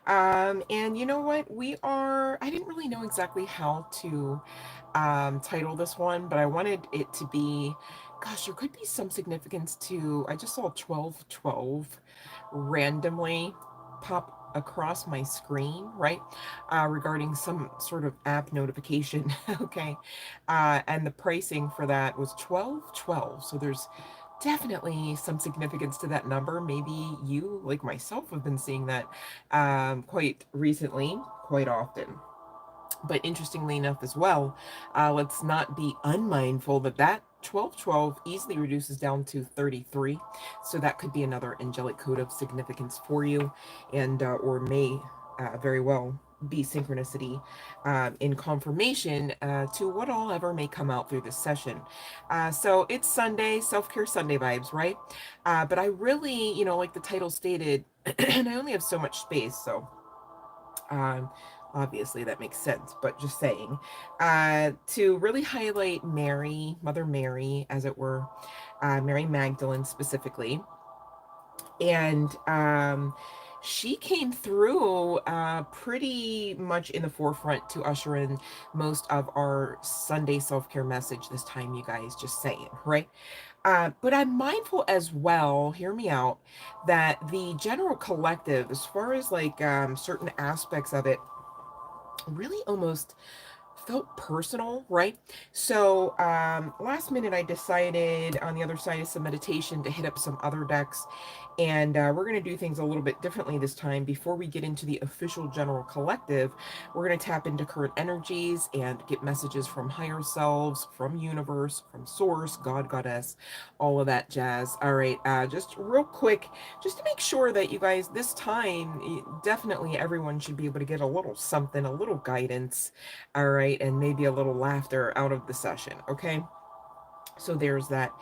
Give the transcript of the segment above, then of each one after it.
And you know what? I didn't really know exactly how to title this one, but I wanted it to be, gosh, there could be some significance to, I just saw 1212 randomly pop across my screen, right? Regarding some sort of app notification, okay? And the pricing for that was 1212. So there's definitely some significance to that number. Maybe you, like myself, have been seeing that quite recently, quite often. But interestingly enough, as well, let's not be unmindful that 1212 easily reduces down to 33. So that could be another angelic code of significance for you, and or may very well be synchronicity in confirmation to what all ever may come out through this session. So it's Sunday, self-care Sunday vibes, right? But I really, like the title stated, and I only have so much space, so um, obviously that makes sense, but just saying, to really highlight Mary, Mother Mary, as it were, Mary Magdalene specifically. And she came through pretty much in the forefront to usher in most of our Sunday self-care message this time, you guys, just saying, right? But I'm mindful as well, hear me out, that the general collective, as far as like certain aspects of it, really almost felt personal, right? So last minute I decided on the other side of some meditation to hit up some other decks, and we're going to do things a little bit differently this time. Before we get into the official general collective, we're going to tap into current energies and get messages from higher selves, from universe, from source, God, goddess, all of that jazz. All right, just real quick, just to make sure that you guys, this time, definitely everyone should be able to get a little something, a little guidance, all right, and maybe a little laughter out of the session, okay? So there's that.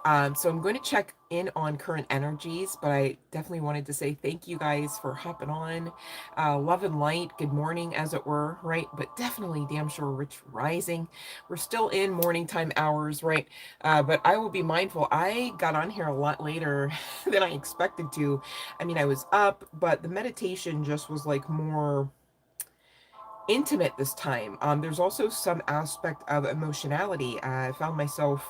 So I'm going to check in on current energies, but I definitely wanted to say thank you guys for hopping on. Love and light, good morning, as it were, right? But definitely damn sure rich rising. We're still in morning time hours, right? But I will be mindful. I got on here a lot later than I expected to. I mean, I was up, but the meditation just was like more intimate this time. There's also some aspect of emotionality. I found myself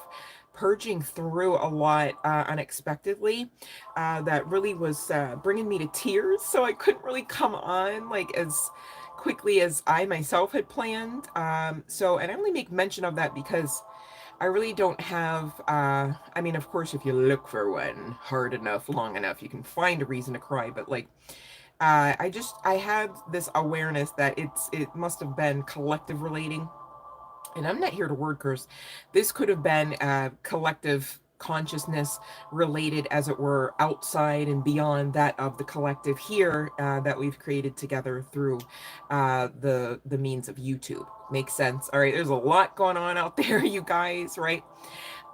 purging through a lot unexpectedly that really was bringing me to tears. So I couldn't really come on like as quickly as I myself had planned. And I only make mention of that because I really don't have, I mean, of course, if you look for one hard enough, long enough, you can find a reason to cry, but like, I had this awareness that it must have been collective relating, and I'm not here to word curse. This could have been collective consciousness related, as it were, outside and beyond that of the collective here that we've created together through the means of YouTube. Makes sense. All right, there's a lot going on out there, you guys, right?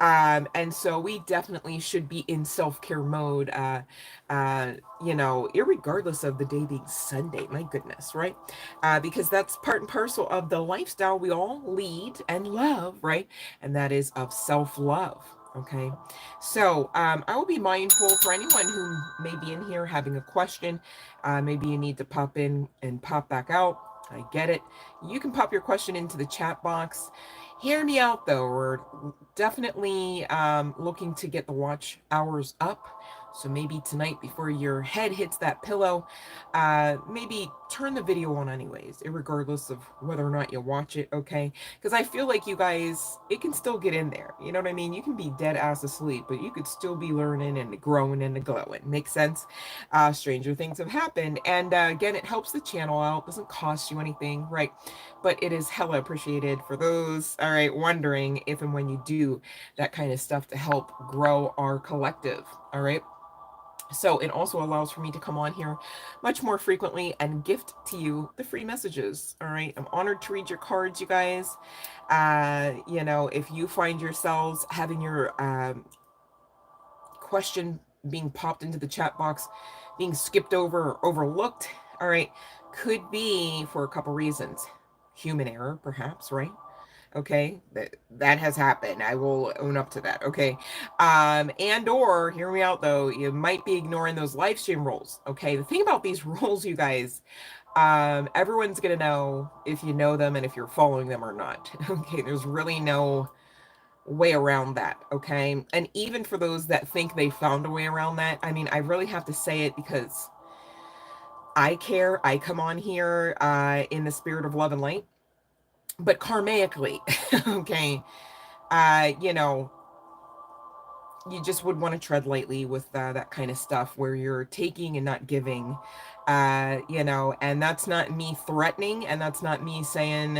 And so we definitely should be in self-care mode, irregardless of the day being Sunday, my goodness, right? Because that's part and parcel of the lifestyle we all lead and love, right? And that is of self-love. Okay, so I will be mindful for anyone who may be in here having a question. Maybe you need to pop in and pop back out. I get it. You can pop your question into the chat box. Hear me out though. We're definitely looking to get the watch hours up. So maybe tonight before your head hits that pillow, maybe turn the video on anyways, regardless of whether or not you watch it, okay? Because I feel like you guys, it can still get in there. You know what I mean? You can be dead ass asleep, but you could still be learning and growing and glowing. Makes sense? Stranger things have happened. And again, it helps the channel out. Doesn't cost you anything, right? But it is hella appreciated for those, all right, wondering if and when you do that kind of stuff to help grow our collective, all right? So it also allows for me to come on here much more frequently and gift to you the free messages. All right. I'm honored to read your cards, you guys. If you find yourselves having your question being popped into the chat box, being skipped over or overlooked, all right, could be for a couple reasons. Human error, perhaps, right? Okay, that has happened. I will own up to that. Okay, and or hear me out though. You might be ignoring those live stream rules. Okay, the thing about these rules, you guys, everyone's gonna know if you know them and if you're following them or not. Okay, there's really no way around that. Okay, and even for those that think they found a way around that, I mean, I really have to say it because I care. I come on here in the spirit of love and light, but karmically, okay, you know, you just would want to tread lightly with that kind of stuff where you're taking and not giving, you know, and that's not me threatening, and that's not me saying,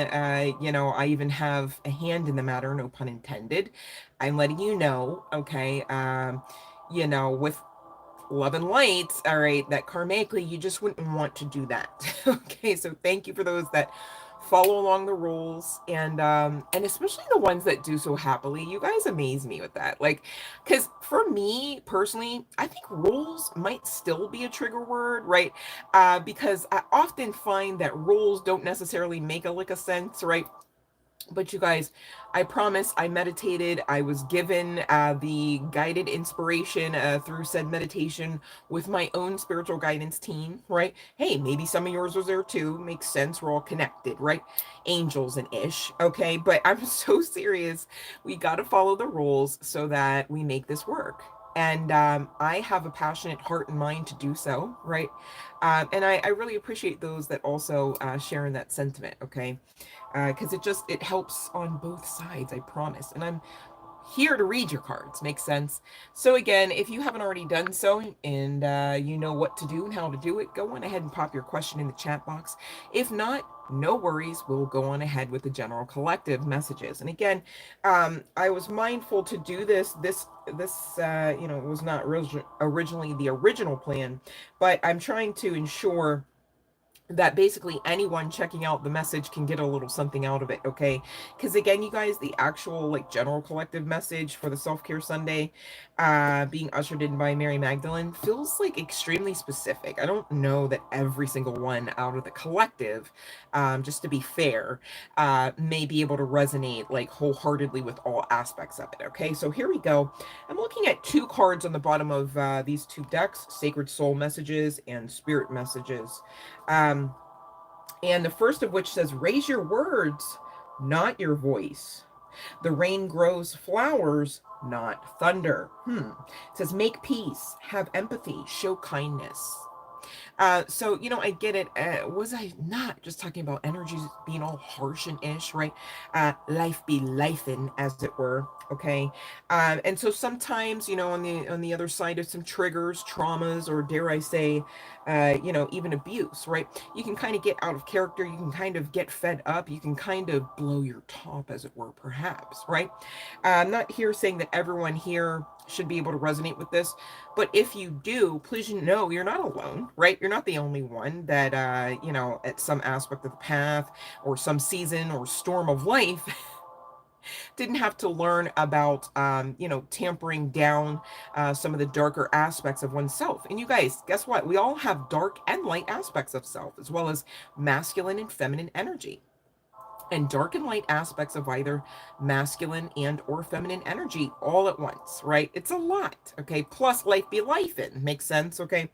you know, I even have a hand in the matter, no pun intended. I'm letting you know, okay, you know, with love and light, all right, that karmically you just wouldn't want to do that. Okay, so thank you for those that follow along the rules, and especially the ones that do so happily. You guys amaze me with that. Like, because for me personally, I think rules might still be a trigger word, right? Because I often find that rules don't necessarily make a lick of sense, right? But you guys, I promise I meditated. I was given the guided inspiration through said meditation with my own spiritual guidance team, right? Hey, maybe some of yours was there too. Makes sense. We're all connected, right? Angels and ish. Okay. But I'm so serious. We got to follow the rules so that we make this work. And I have a passionate heart and mind to do so, right? And I really appreciate those that also share in that sentiment, okay? Because it helps on both sides, I promise. And I'm here to read your cards. Makes sense. So again, if you haven't already done so and you know what to do and how to do it, go on ahead and pop your question in the chat box. If not, no worries. We'll go on ahead with the general collective messages. And again, I was mindful to do this. This you know, was not originally the original plan, but I'm trying to ensure that basically anyone checking out the message can get a little something out of it, okay? Because again, you guys, the actual like general collective message for the self-care Sunday being ushered in by Mary Magdalene feels like extremely specific. I don't know that every single one out of the collective, just to be fair, may be able to resonate like wholeheartedly with all aspects of it, okay? So here we go. I'm looking at two cards on the bottom of these two decks: Sacred Soul Messages and Spirit Messages. um and the first of which says, raise your words, not your voice. The rain grows flowers, not thunder. It says, make peace, have empathy, show kindness. So, you know, I get it. Was I not just talking about energies being all harsh and ish, right? Life be lifing, as it were. Okay. And so sometimes, you know, on the other side of some triggers, traumas, or dare I say, you know, even abuse, right? You can kind of get out of character. You can kind of get fed up. You can kind of blow your top, as it were, perhaps, right? I'm not here saying that everyone here should be able to resonate with this, but if you do, please know you're not alone, right? You're not the only one that, you know, at some aspect of the path or some season or storm of life didn't have to learn about, you know, tampering down some of the darker aspects of oneself. And you guys, guess what? We all have dark and light aspects of self, as well as masculine and feminine energy, and dark and light aspects of either masculine and or feminine energy all at once, right? It's a lot, okay? Plus life be life in, makes sense, okay?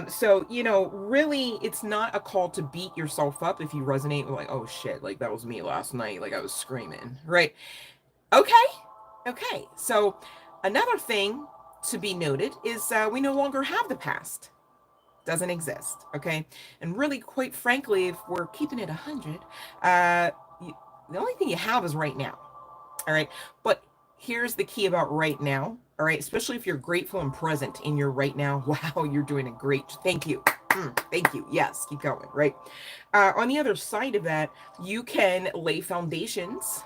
So, you know, really it's not a call to beat yourself up if you resonate with like, oh shit, like that was me last night, like I was screaming, right? Okay. Okay. So another thing to be noted is we no longer have the past. Doesn't exist, okay? And really, quite frankly, if we're keeping it 100, you, the only thing you have is right now, all right? But here's the key about right now, all right? Especially if you're grateful and present in your right now. Wow, you're doing a great, thank you. Thank you. Yes, keep going, right? On the other side of that, you can lay foundations.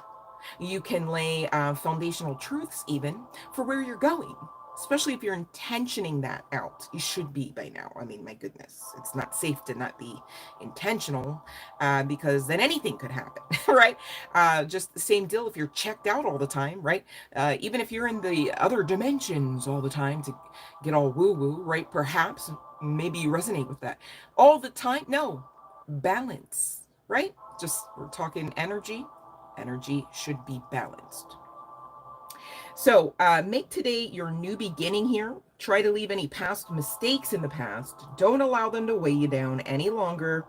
You can lay foundational truths even for where you're going, especially if you're intentioning that out. You should be by now. I mean, my goodness, it's not safe to not be intentional because then anything could happen, right? Just the same deal if you're checked out all the time, right? Even if you're in the other dimensions all the time to get all woo woo, right? Perhaps maybe you resonate with that all the time. No, balance, right? Just we're talking energy. Energy should be balanced. So make today your new beginning here. Try to leave any past mistakes in the past. Don't allow them to weigh you down any longer.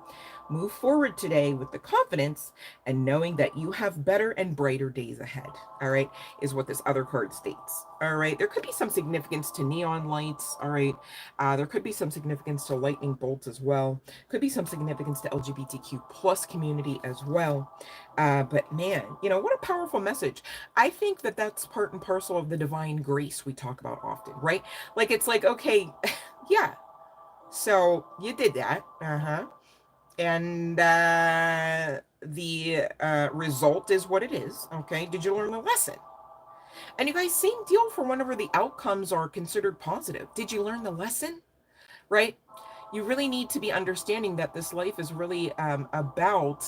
Move forward today with the confidence and knowing that you have better and brighter days ahead. All right, is what this other card states. All right, there could be some significance to neon lights. All right, there could be some significance to lightning bolts as well. Could be some significance to LGBTQ plus community as well. But man, you know, what a powerful message. I think that that's part and parcel of the divine grace we talk about often, right? Like, it's like, okay, yeah, so you did that. And the result is what it is. Okay, did you learn the lesson? And you guys, same deal for whenever the outcomes are considered positive. Did you learn the lesson? Right? You really need to be understanding that this life is really about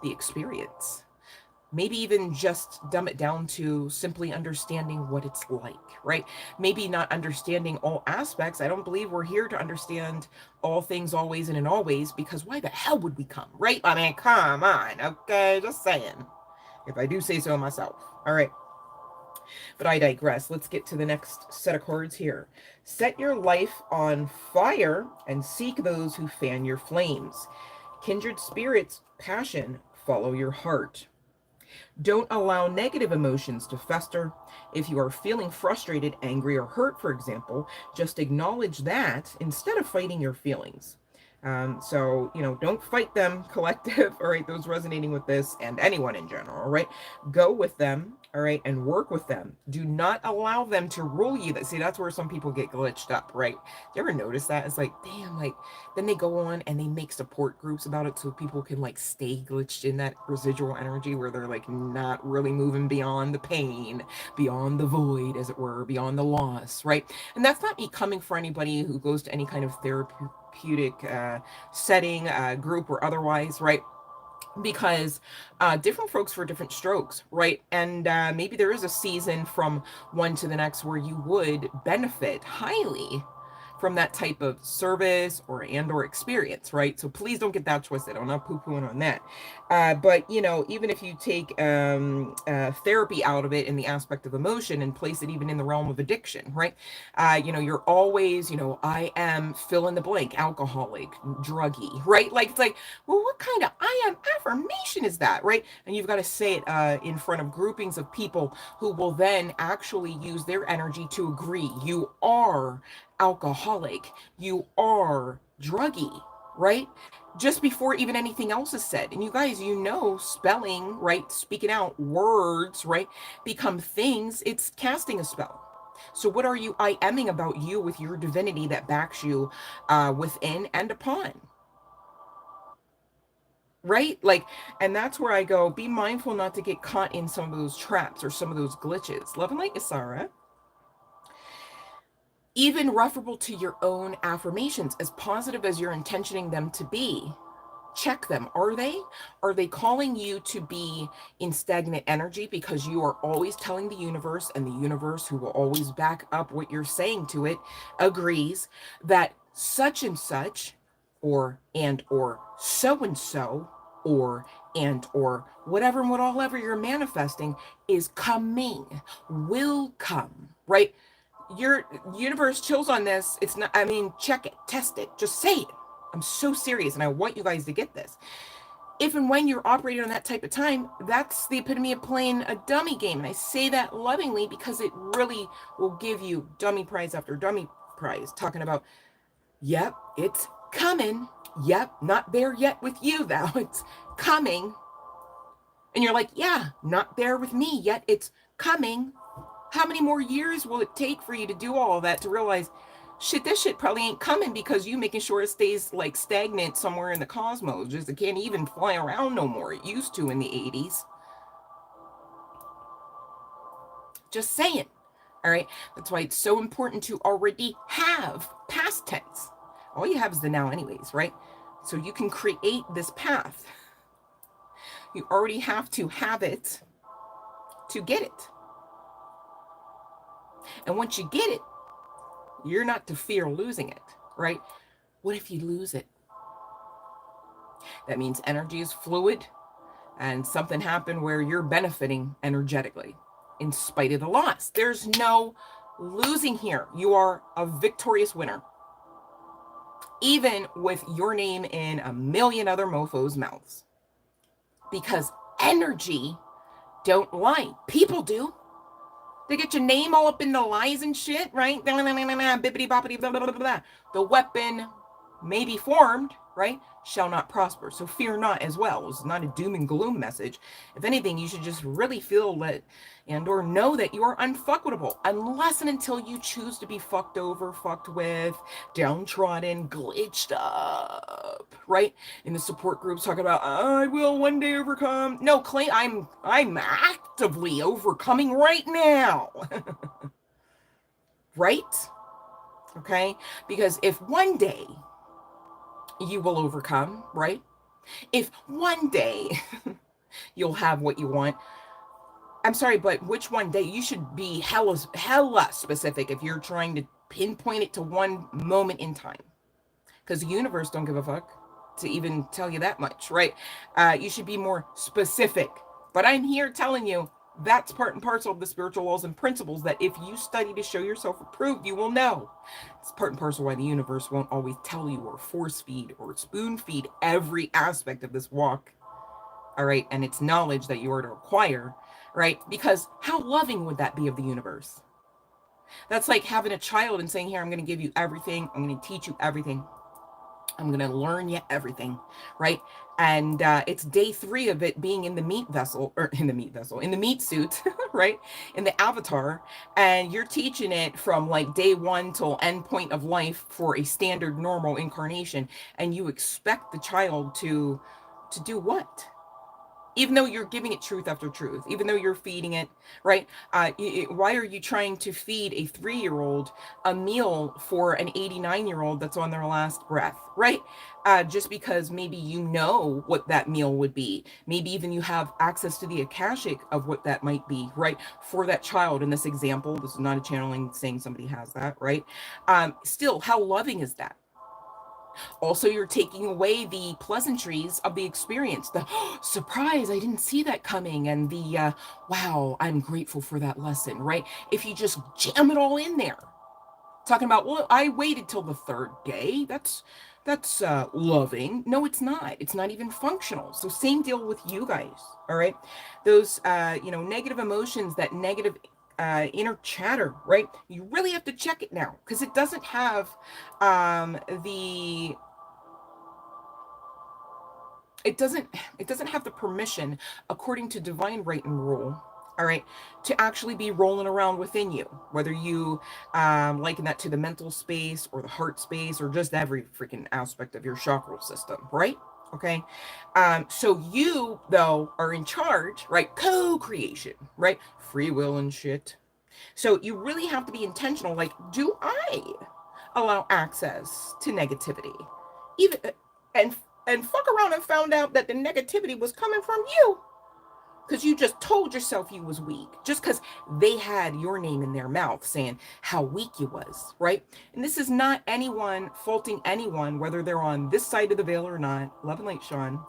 the experience. Maybe even just dumb it down to simply understanding what it's like, right? Maybe not understanding all aspects. I don't believe we're here to understand all things always and in always, because why the hell would we come, right? I mean, come on, okay, just saying, if I do say so myself. All right, but I digress. Let's get to the next set of cards here. Set your life on fire and seek those who fan your flames. Kindred spirits, passion, follow your heart. Don't allow negative emotions to fester. If you are feeling frustrated, angry, or hurt, for example, just acknowledge that instead of fighting your feelings. So, you know, don't fight them, collective, all right, those resonating with this and anyone in general, all right? Go with them, all right, and work with them. Do not allow them to rule you. See, that's where some people get glitched up, right? You ever notice that? It's like, damn, like, then they go on and they make support groups about it so people can, like, stay glitched in that residual energy where they're, like, not really moving beyond the pain, beyond the void, as it were, beyond the loss, right? And that's not me coming for anybody who goes to any kind of therapeutic setting, group or otherwise, right? Because different folks for different strokes, right? And maybe there is a season from one to the next where you would benefit highly from that type of service or experience, right? So please don't get that twisted. I'm not poo-pooing on that. But, you know, even if you take therapy out of it in the aspect of emotion and place it even in the realm of addiction, right? You know, you're always, you know, I am fill in the blank, alcoholic, druggy, right? Like, it's like, well, what kind of I am affirmation is that, right? And you've got to say it in front of groupings of people who will then actually use their energy to agree. You are alcoholic, you are druggy, right? Just before even anything else is said. And you guys, you know, spelling, right? Speaking out words, right? Become things. It's casting a spell. So what are you I aming about you with your divinity that backs you within and upon? Right? Like, and that's where I go, be mindful not to get caught in some of those traps or some of those glitches. Love and light, Isara. Even referable to your own affirmations, as positive as you're intentioning them to be, check them. Are they calling you to be in stagnant energy because you are always telling the universe, and the universe, who will always back up what you're saying to it, agrees that such and such, or and or so and so, or and or whatever and whatever you're manifesting is coming, will come, right? Your universe chills on this. It's not, I mean, check it, test it, just say it. I'm so serious, and I want you guys to get this. If and when you're operating on that type of time, that's the epitome of playing a dummy game. And I say that lovingly because it really will give you dummy prize after dummy prize, talking about, yep, it's coming. Yep, not there yet with you, though. It's coming. And you're like, yeah, not there with me yet. It's coming. How many more years will it take for you to do all of that to realize, shit, this shit probably ain't coming because you making sure it stays like stagnant somewhere in the cosmos. Just it can't even fly around no more. It used to in the 80s. Just saying. All right. That's why it's so important to already have past tense. All you have is the now anyways, right? So you can create this path. You already have to have it to get it. And once you get it, you're not to fear losing it, right? What if you lose it? That means energy is fluid. and something happened where you're benefiting energetically in spite of the loss. There's no losing here. You are a victorious winner, even with your name in a million other mofos' mouths. Because energy don't lie. People do. They get your name all up in the lies and shit, right? Bippity boppity blah blah blah blah. The weapon may be formed, right? Shall not prosper. So fear not as well. It's not a doom and gloom message. If anything, you should just really feel that and or know that you are unfuckable, unless and until you choose to be fucked over, fucked with, downtrodden, glitched up, right? In the support groups talking about, I will one day overcome. No, claim I'm actively overcoming right now. Right? Okay? Because if one day you will overcome, right? If one day you'll have what you want, I'm sorry, but which one day? You should be hella specific if you're trying to pinpoint it to one moment in time. Because the universe don't give a fuck to even tell you that much, right? You should be more specific. But I'm here telling you that's part and parcel of the spiritual laws and principles that if you study to show yourself approved, you will know. It's part and parcel why the universe won't always tell you or force feed or spoon feed every aspect of this walk, all right? And it's knowledge that you are to acquire, right? Because how loving would that be of the universe? That's like having a child and saying, here, I'm going to give you everything. I'm going to teach you everything. I'm going to learn you everything, right? And it's day 3 of it being in the meat vessel, or in the meat suit, right? In the avatar. And you're teaching it from like day 1 till end point of life for a standard normal incarnation. And you expect the child to do what? Even though you're giving it truth after truth, even though you're feeding it, right? Why are you trying to feed a 3-year-old a meal for an 89-year-old that's on their last breath, right? Just because maybe you know what that meal would be. Maybe even you have access to the Akashic of what that might be, right? For that child in this example, this is not a channeling saying somebody has that, right? Still, how loving is that? Also, you're taking away the pleasantries of the experience. The surprise, I didn't see that coming. And the wow, I'm grateful for that lesson, right? If you just jam it all in there. Talking about, well, I waited till the 3rd day. That's loving. No, it's not. It's not even functional. So same deal with you guys, all right? Those, negative emotions, that negative inner chatter, right? You really have to check it now because it doesn't have it doesn't have the permission according to divine right and rule, all right, to actually be rolling around within you, whether you liken that to the mental space or the heart space or just every freaking aspect of your chakra system, right? Okay. So you though are in charge, right? Co-creation, right? Free will and shit. So you really have to be intentional. Like, do I allow access to negativity? Even and and fuck around and found out that the negativity was coming from you because you just told yourself you was weak just because they had your name in their mouth saying how weak you was, right? And this is not anyone faulting anyone, whether they're on this side of the veil or not. Love and light, Sean,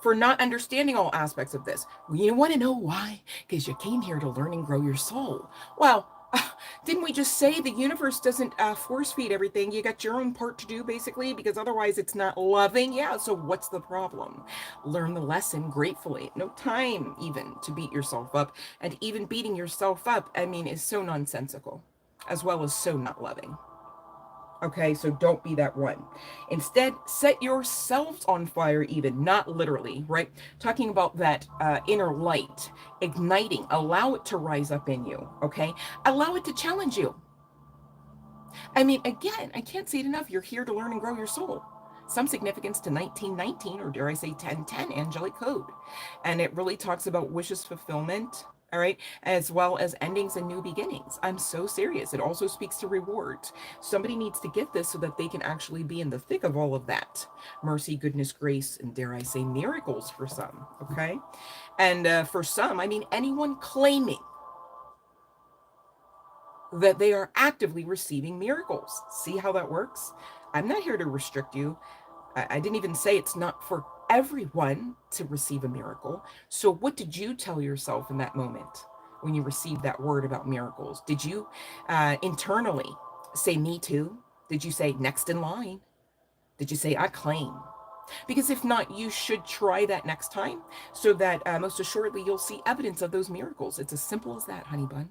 for not understanding all aspects of this. You want to know why? Because you came here to learn and grow your soul. Well, didn't we just say the universe doesn't force feed everything? You got your own part to do, basically, because otherwise it's not loving. Yeah, so what's the problem? Learn the lesson gratefully. No time even to beat yourself up. And even beating yourself up, I mean, is so nonsensical, as well as so not loving. Okay, so don't be that one. Instead, set yourselves on fire, even, not literally, right? Talking about that inner light, igniting, allow it to rise up in you, okay? Allow it to challenge you. I mean, again, I can't say it enough. You're here to learn and grow your soul. Some significance to 1919, or dare I say 1010, angelic code. And it really talks about wishes fulfillment, all right, as well as endings and new beginnings. I'm so serious. It also speaks to rewards. Somebody needs to get this so that they can actually be in the thick of all of that. Mercy, goodness, grace, and dare I say miracles for some, okay? And for some, I mean anyone claiming that they are actively receiving miracles. See how that works? I'm not here to restrict you. I didn't even say it's not for everyone to receive a miracle. So what did you tell yourself in that moment when you received that word about miracles? Did you internally say, me too? Did you say, next in line? Did you say, I claim? Because if not, you should try that next time so that most assuredly you'll see evidence of those miracles. It's as simple as that, honey bun.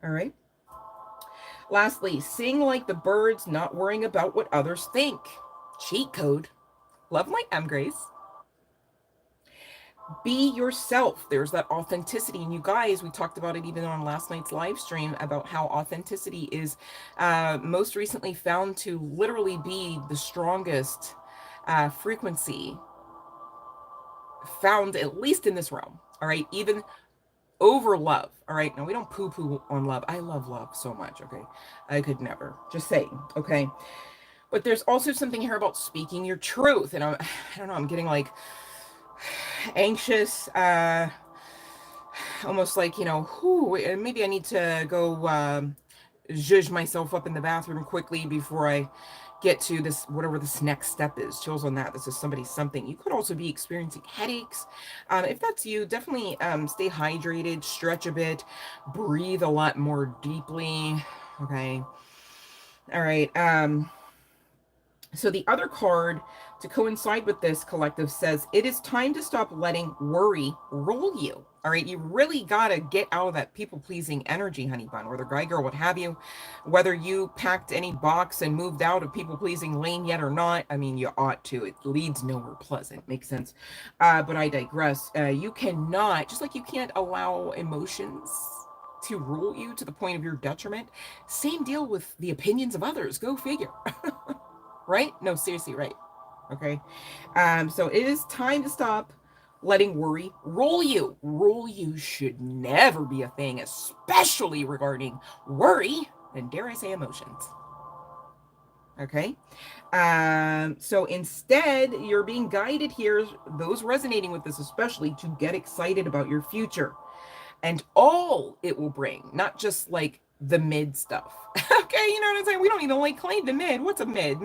All right. Lastly, sing like the birds, not worrying about what others think. Cheat code. Love light, M. Grace. Be yourself. There's that authenticity. And you guys, we talked about it even on last night's live stream about how authenticity is most recently found to literally be the strongest frequency found, at least in this realm. All right. Even over love. All right. Now, we don't poo poo on love. I love love so much. Okay. I could never. Just saying. Okay. But there's also something here about speaking your truth. And I don't know, I'm getting like anxious, almost like, maybe I need to go zhuzh myself up in the bathroom quickly before I get to this, whatever this next step is. Chills on that. This is somebody's something. You could also be experiencing headaches. If that's you, definitely stay hydrated, stretch a bit, breathe a lot more deeply. Okay. All right. So the other card to coincide with this collective says, it is time to stop letting worry rule you. All right. You really got to get out of that people-pleasing energy, honey bun, whether guy, girl, what have you, whether you packed any box and moved out of people-pleasing lane yet or not. I mean, you ought to. It leads nowhere pleasant. Makes sense. But I digress. You cannot, just like you can't allow emotions to rule you to the point of your detriment. Same deal with the opinions of others. Go figure. Right? No, seriously, right. Okay. So it is time to stop letting worry rule you. Rule you should never be a thing, especially regarding worry and, dare I say, emotions. Okay. So instead, you're being guided here, those resonating with this especially, to get excited about your future and all it will bring, not just like the mid stuff. Okay, you know what I'm saying? We don't even like claim the mid. What's a mid?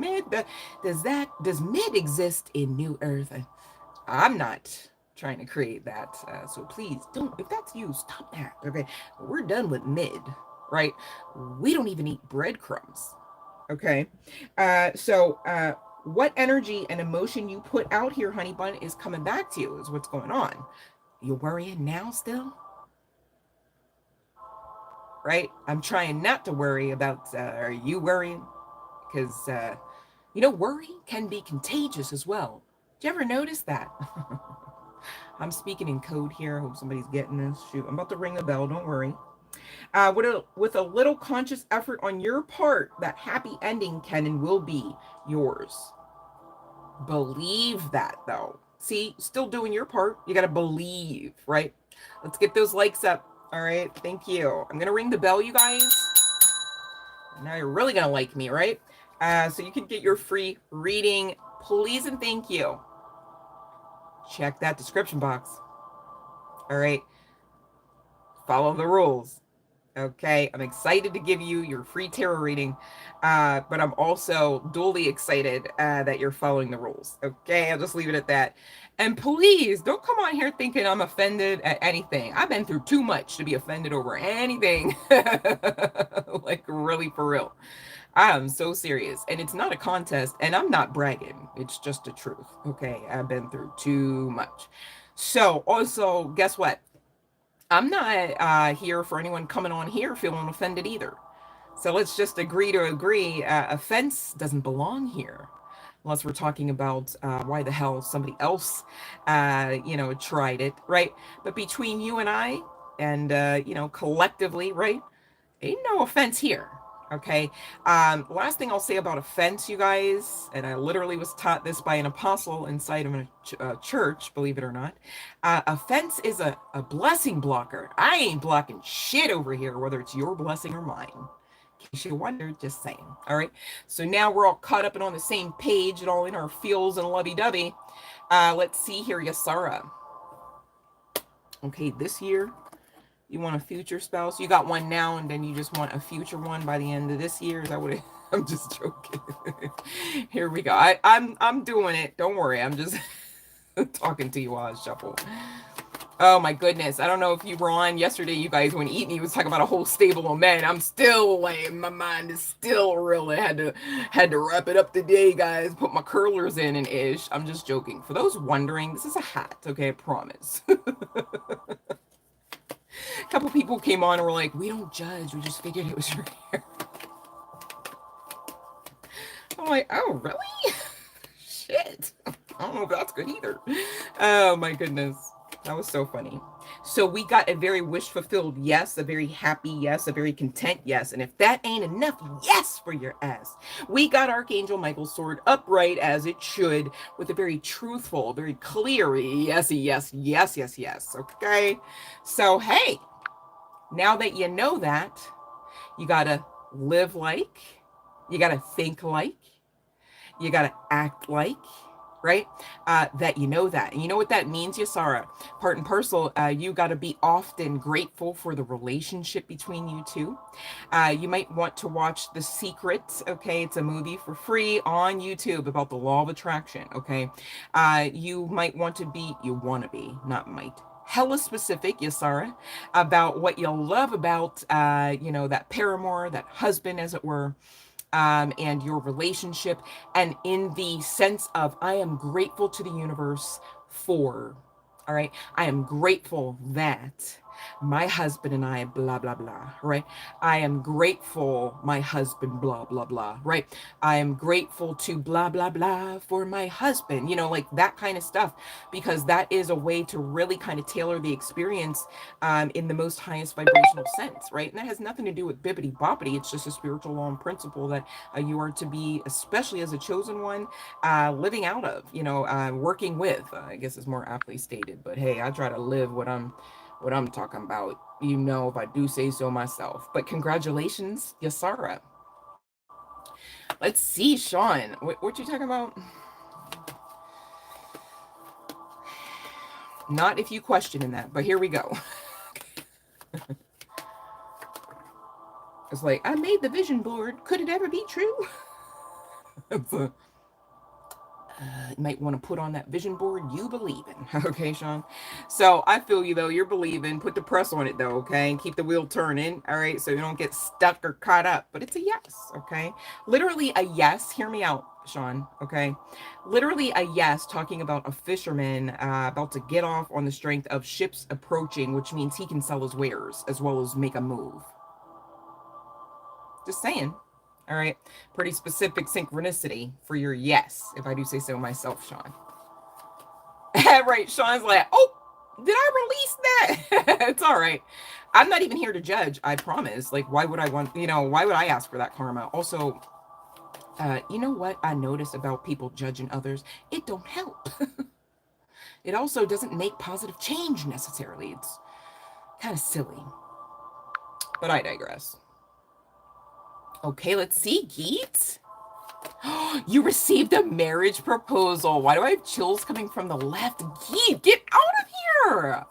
Does mid exist in New Earth? I'm not trying to create that. So please don't, if that's you, stop that. Okay, we're done with mid, right? We don't even eat breadcrumbs. Okay, what energy and emotion you put out here, honey bun, is coming back to you, is what's going on. You're worrying now still? Right? I'm trying not to worry about, are you worrying? Because, worry can be contagious as well. Did you ever notice that? I'm speaking in code here. I hope somebody's getting this. Shoot, I'm about to ring a bell. Don't worry. With a little conscious effort on your part, that happy ending can and will be yours. Believe that, though. See, still doing your part. You got to believe, right? Let's get those likes up. All right. Thank you. I'm going to ring the bell, you guys. Now you're really going to like me, right? So you can get your free reading. Please and thank you. Check that description box. All right. Follow the rules. Okay, I'm excited to give you your free tarot reading, but I'm also duly excited that you're following the rules. Okay, I'll just leave it at that. And please don't come on here thinking I'm offended at anything. I've been through too much to be offended over anything. Like, really, for real. I am so serious, and it's not a contest, and I'm not bragging. It's just the truth. Okay, I've been through too much. So also, guess what? I'm not here for anyone coming on here feeling offended either. So let's just agree to agree. Offense doesn't belong here. Unless we're talking about why the hell somebody else, tried it, right? But between you and I, and, collectively, right? Ain't no offense here. Okay. Last thing I'll say about offense, you guys, and I literally was taught this by an apostle inside of a church, believe it or not. Offense is a blessing blocker. I ain't blocking shit over here, whether it's your blessing or mine. In case you wonder, just saying. All right. So now we're all caught up and on the same page and all in our feels and lovey-dovey. Let's see here, Yasara. Okay, this year. You want a future spouse? You got one now, and then you just want a future one by the end of this year? Is that what I'm just joking. Here we go. I'm doing it. Don't worry. I'm just Talking to you while I shuffle. Oh my goodness. I don't know if you were on yesterday, you guys, when Eat Me was talking about a whole stable of men. I'm still like, my mind is still reeling. Had to wrap it up today, guys. Put my curlers in and ish. I'm just joking. For those wondering, this is a hat, okay? I promise. A couple people came on and were like, we don't judge. We just figured it was your hair. I'm like, oh, really? Shit. I don't know if that's good either. Oh my goodness. That was so funny. So we got a very wish fulfilled yes, a very happy yes, a very content yes. And if that ain't enough yes for your ass, we got Archangel Michael's sword upright as it should, with a very truthful, very clear yes, yes, yes, yes, yes. Okay. So, hey, now that you know that, you got to live like, you got to think like, you got to act like, right? That you know that. And you know what that means, Yasara? Part and parcel, you got to be often grateful for the relationship between you two. You might want to watch The Secret, okay? It's a movie for free on YouTube about the law of attraction, okay? You might want to be, you want to be, not might. Hella specific, Yasara, about what you love about, that paramour, that husband, as it were, and your relationship, and in the sense of, I am grateful to the universe for, all right, I am grateful that my husband and I, blah, blah, blah, right? I am grateful, my husband, blah, blah, blah, right? I am grateful to blah, blah, blah for my husband, like that kind of stuff, because that is a way to really kind of tailor the experience in the most highest vibrational sense, right? And that has nothing to do with bibbity boppity. It's just a spiritual law and principle that you are to be, especially as a chosen one, living out of, working with, I guess is more aptly stated. But hey, I try to live what I'm talking about, if I do say so myself. But congratulations, Yasara. Let's see, Sean. What you talking about? Not if you question in that, but here we go. It's like, I made the vision board. Could it ever be true? You might want to put on that vision board you believe in. Okay, Sean? So I feel you, though. You're believing. Put the press on it, though, okay? And keep the wheel turning, all right? So you don't get stuck or caught up. But it's a yes, okay? Literally a yes. Hear me out, Sean, okay? Literally a yes, talking about a fisherman about to get off on the strength of ships approaching, which means he can sell his wares as well as make a move. Just saying. All right. Pretty specific synchronicity for your yes, if I do say so myself, Sean. Right. Sean's like, oh, did I release that? It's all right. I'm not even here to judge. I promise. Like, why would I why would I ask for that karma? Also, you know what I notice about people judging others? It don't help. It also doesn't make positive change necessarily. It's kind of silly. But I digress. Okay, let's see, Geet. You received a marriage proposal. Why do I have chills coming from the left? Geet, get out of here.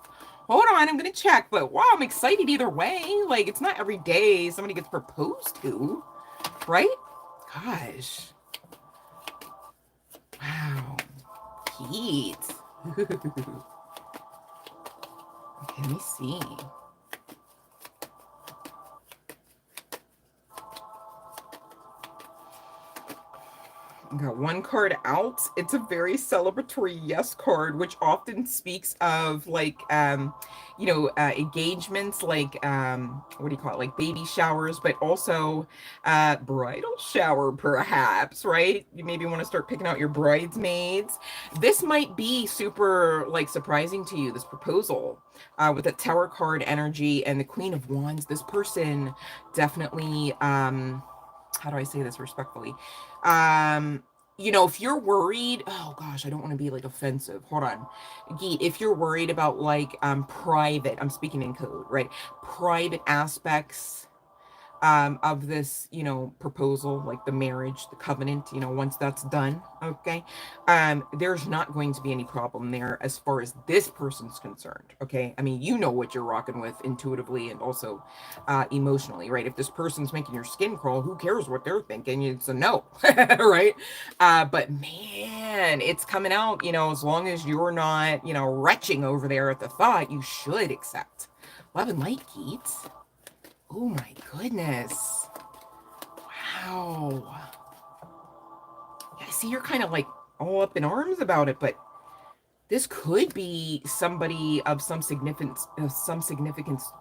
Hold on, I'm going to check. But wow, I'm excited either way. Like, it's not every day somebody gets proposed to, right? Gosh. Wow. Geet. Okay, let me see. Got one card out. It's a very celebratory yes card, which often speaks of like engagements, like what do you call it, like baby showers, but also bridal shower, perhaps, right? You maybe want to start picking out your bridesmaids. This might be super like surprising to you, this proposal, with the Tower card energy and the Queen of Wands. This person definitely how do I say this respectfully? If you're worried, oh gosh, I don't want to be like offensive. Hold on. Geet, if you're worried about like private, I'm speaking in code, right? Private aspects of this, proposal, like the marriage, the covenant, once that's done, okay, there's not going to be any problem there as far as this person's concerned, okay? I mean, you know what you're rocking with intuitively and also emotionally, right? If this person's making your skin crawl, who cares what they're thinking? It's a no, right? But man, it's coming out, as long as you're not, retching over there at the thought, you should accept. Love and light, Keats. Oh my goodness. Wow. Yeah, I see you're kind of like all up in arms about it, but this could be somebody of some significance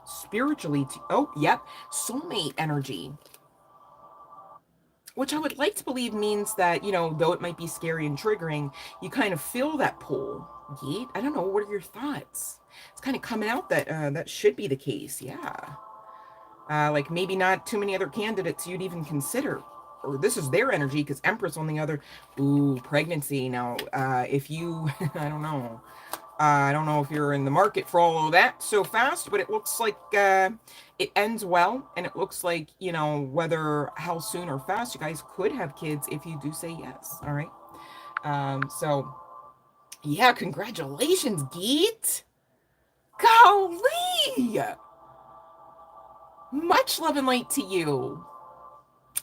spiritually to, oh, yep, soulmate energy. Which I would like to believe means that, though it might be scary and triggering, you kind of feel that pull. Yeet. I don't know. What are your thoughts? It's kind of coming out that that should be the case. Yeah. Like maybe not too many other candidates you'd even consider. Or this is their energy because Empress on the other. Ooh, pregnancy. Now, if you, I don't know if you're in the market for all of that so fast, but it looks like it ends well. And it looks like, whether how soon or fast you guys could have kids if you do say yes. All right. So, yeah, congratulations, Geet. Golly. Much love and light to you.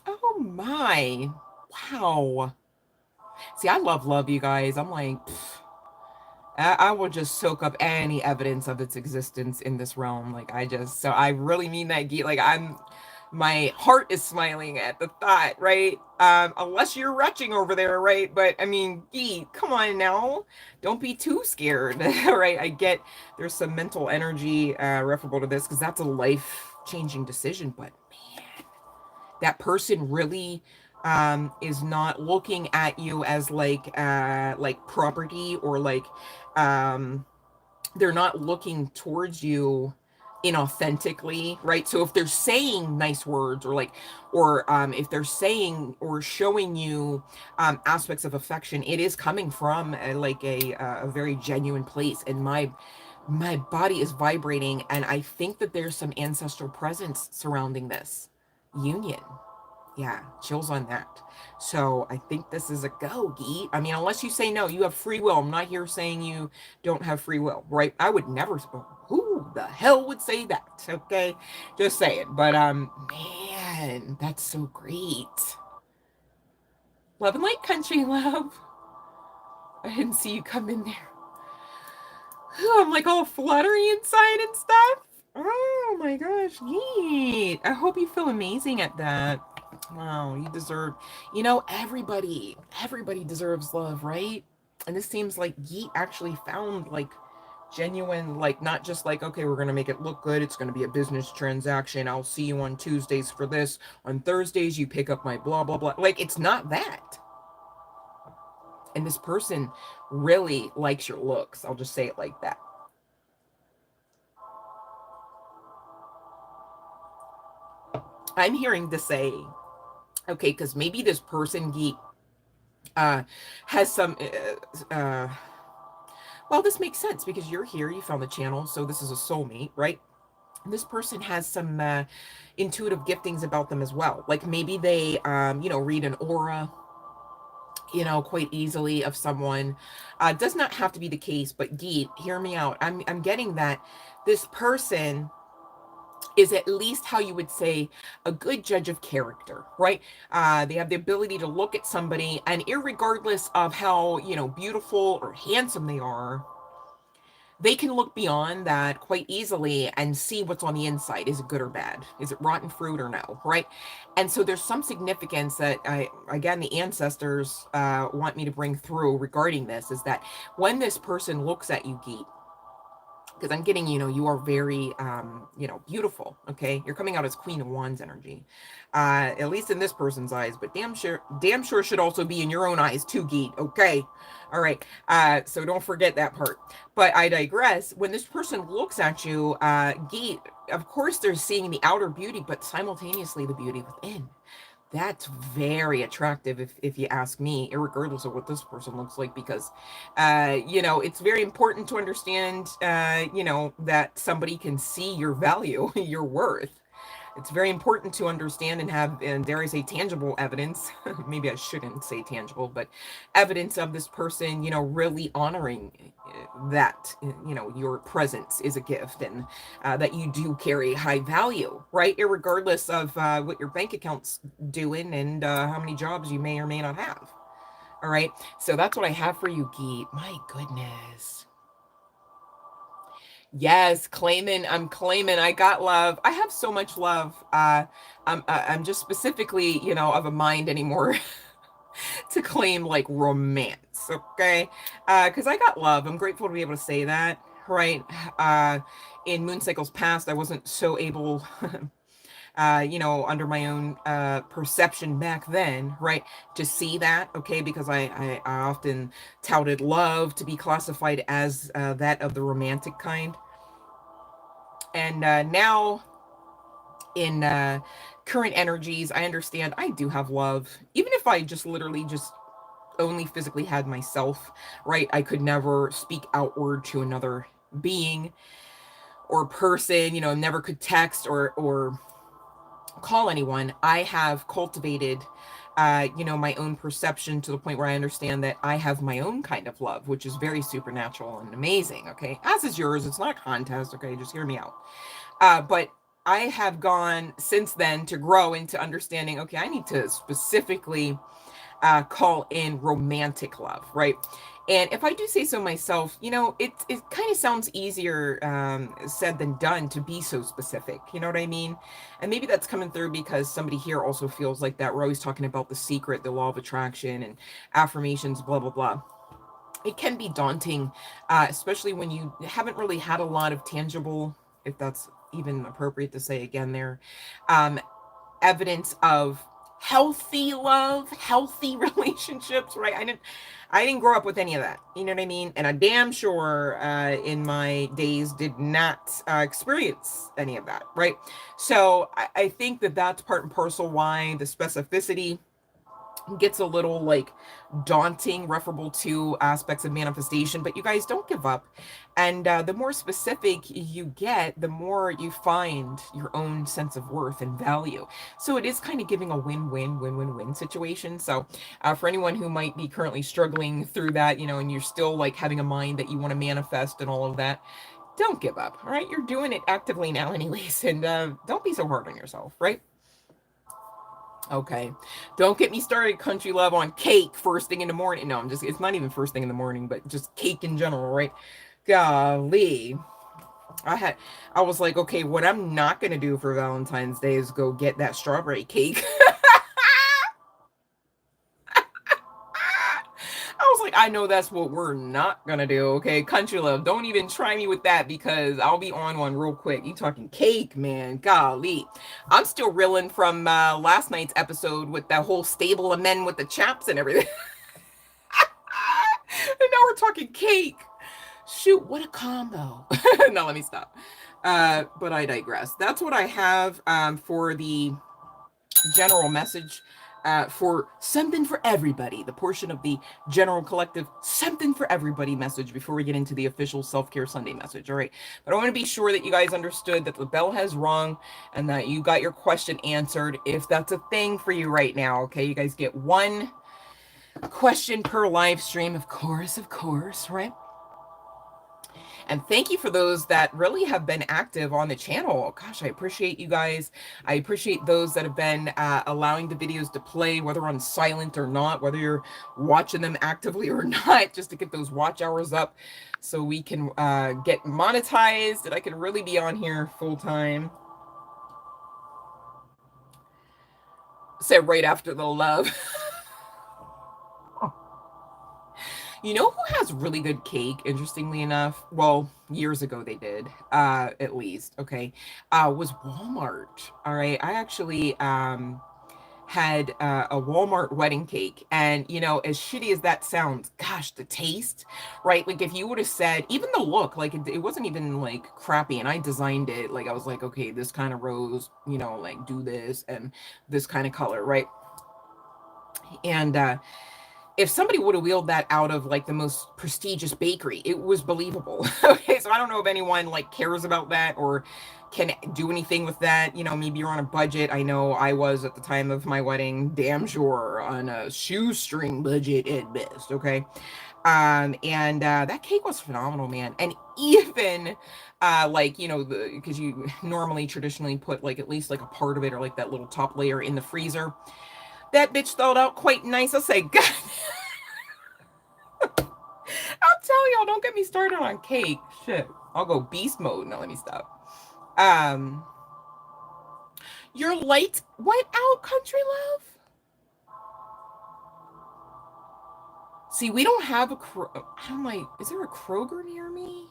Oh my. Wow. See, I love you guys. I'm like, I will just soak up any evidence of its existence in this realm. Like, so I really mean that, Geet. Like, my heart is smiling at the thought, right? Unless you're retching over there, right? But I mean, Geet, come on now. Don't be too scared, right? I get there's some mental energy referable to this because that's a life-changing decision, but that person really is not looking at you as like property or like they're not looking towards you inauthentically, right? So if they're saying nice words or if they're saying or showing you aspects of affection, it is coming from a very genuine place. And my body is vibrating, and I think that there's some ancestral presence surrounding this union. Yeah, chills on that. So I think this is a go, Geet. I mean, unless you say no, you have free will. I'm not here saying you don't have free will, right? I would never. Who the hell would say that? Okay, just saying. But man, that's so great. Love and light, country love. I didn't see you come in there. I'm like all fluttery inside and stuff. Oh my gosh, Geet. I hope you feel amazing at that. Wow, you deserve, everybody deserves love, right? And this seems like Yeet actually found like genuine, like not just like, okay, we're gonna make it look good, it's gonna be a business transaction, I'll see you on Tuesdays for this, on Thursdays you pick up my blah blah blah. Like, it's not that. And this person really likes your looks. I'll just say it like that. I'm hearing to say, okay, because maybe this person, Geet, has some well, this makes sense because you're here, you found the channel, so this is a soulmate, right? This person has some intuitive giftings about them as well. Like maybe they read an aura, quite easily of someone. Does not have to be the case, but Geet, hear me out. I'm getting that this person is at least how you would say a good judge of character, right? They have the ability to look at somebody, and irregardless of how, beautiful or handsome they are, they can look beyond that quite easily and see what's on the inside. Is it good or bad? Is it rotten fruit or no, right? And so there's some significance that again, the ancestors want me to bring through regarding this, is that when this person looks at you, Geet, because I'm getting, you are very, beautiful, okay? You're coming out as Queen of Wands energy, at least in this person's eyes, but damn sure should also be in your own eyes too, Geet, okay? All right, so don't forget that part. But I digress. When this person looks at you, Geet, of course they're seeing the outer beauty, but simultaneously the beauty within. That's very attractive if you ask me, regardless of what this person looks like, because it's very important to understand that somebody can see your value, your worth. It's very important to understand and have, and dare I say, tangible evidence. Maybe I shouldn't say tangible, but evidence of this person, really honoring that, your presence is a gift, and that you do carry high value, right? Irregardless of what your bank account's doing and how many jobs you may or may not have. All right. So that's what I have for you, Geet. My goodness. Yes, claiming. I'm claiming. I got love. I have so much love. I'm just specifically, of a mind anymore to claim like romance. Okay, because I got love. I'm grateful to be able to say that. Right. Uh, in moon cycles past, I wasn't so able. Under my own perception back then, right, to see that, okay, because I often touted love to be classified as that of the romantic kind. And now in current energies, I understand I do have love. Even if I just literally just only physically had myself, right? I could never speak outward to another being or person, never could text or call anyone. I have cultivated my own perception to the point where I understand that I have my own kind of love, which is very supernatural and amazing, okay? As is yours. It's not a contest, okay? Just hear me out. But I have gone since then to grow into understanding, okay, I need to specifically call in romantic love, right? And if I do say so myself, it kind of sounds easier said than done to be so specific. You know what I mean? And maybe that's coming through because somebody here also feels like that. We're always talking about the secret, the law of attraction, and affirmations, blah, blah, blah. It can be daunting, especially when you haven't really had a lot of tangible, if that's even appropriate to say again there, um, evidence of healthy love, healthy relationships, right? I didn't grow up with any of that. You know what I mean? And I'm damn sure in my days did not experience any of that, right? So I think that that's part and parcel why the specificity gets a little like daunting, referable to aspects of manifestation, but you guys don't give up. And the more specific you get, the more you find your own sense of worth and value. So it is kind of giving a win-win situation. So for anyone who might be currently struggling through that, and you're still like having a mind that you want to manifest and all of that, don't give up. All right, you're doing it actively now anyways, and don't be so hard on yourself, right? Okay. Don't get me started, country love, on cake first thing in the morning. No, it's not even first thing in the morning, but just cake in general, right? Golly. I was like, okay, what I'm not going to do for Valentine's Day is go get that strawberry cake. I was like, I know that's what we're not gonna do, okay? Country love, don't even try me with that because I'll be on one real quick. You talking cake, man? Golly, I'm still reeling from last night's episode with that whole stable of men with the chaps and everything. And now we're talking cake. Shoot, what a combo! No, let me stop. But I digress. That's what I have for the general message for something for everybody, the portion of the general collective something for everybody message before we get into the official self-care Sunday message. All right, but I want to be sure that you guys understood that the bell has rung and that you got your question answered, if that's a thing for you right now. Okay, you guys get one question per live stream, of course, right? And thank you for those that really have been active on the channel. Gosh, I appreciate you guys. I appreciate those that have been allowing the videos to play, whether on silent or not, whether you're watching them actively or not, just to get those watch hours up so we can get monetized and I can really be on here full time. Said right after the love. You know who has really good cake, interestingly enough? Well, years ago they did, at least, okay, was Walmart. All right. I actually had a Walmart wedding cake. And, as shitty as that sounds, gosh, the taste, right? Like if you would have said, even the look, like it wasn't even like crappy. And I designed it, like I was like, okay, this kind of rose, like do this and this kind of color, right? And if somebody would have wheeled that out of like the most prestigious bakery, it was believable. Okay, so I don't know if anyone like cares about that or can do anything with that. You know, maybe you're on a budget. I know I was at the time of my wedding, damn sure on a shoestring budget at best. Okay, and that cake was phenomenal, man. And even like, you know, because you normally traditionally put like at least like a part of it or like that little top layer in the freezer. That bitch thawed out quite nice. I'll say, God, I'll tell y'all, don't get me started on cake. Shit. I'll go beast mode. Now let me stop. Um, your lights went out, country love? See, we don't have a I'm like, is there a Kroger near me?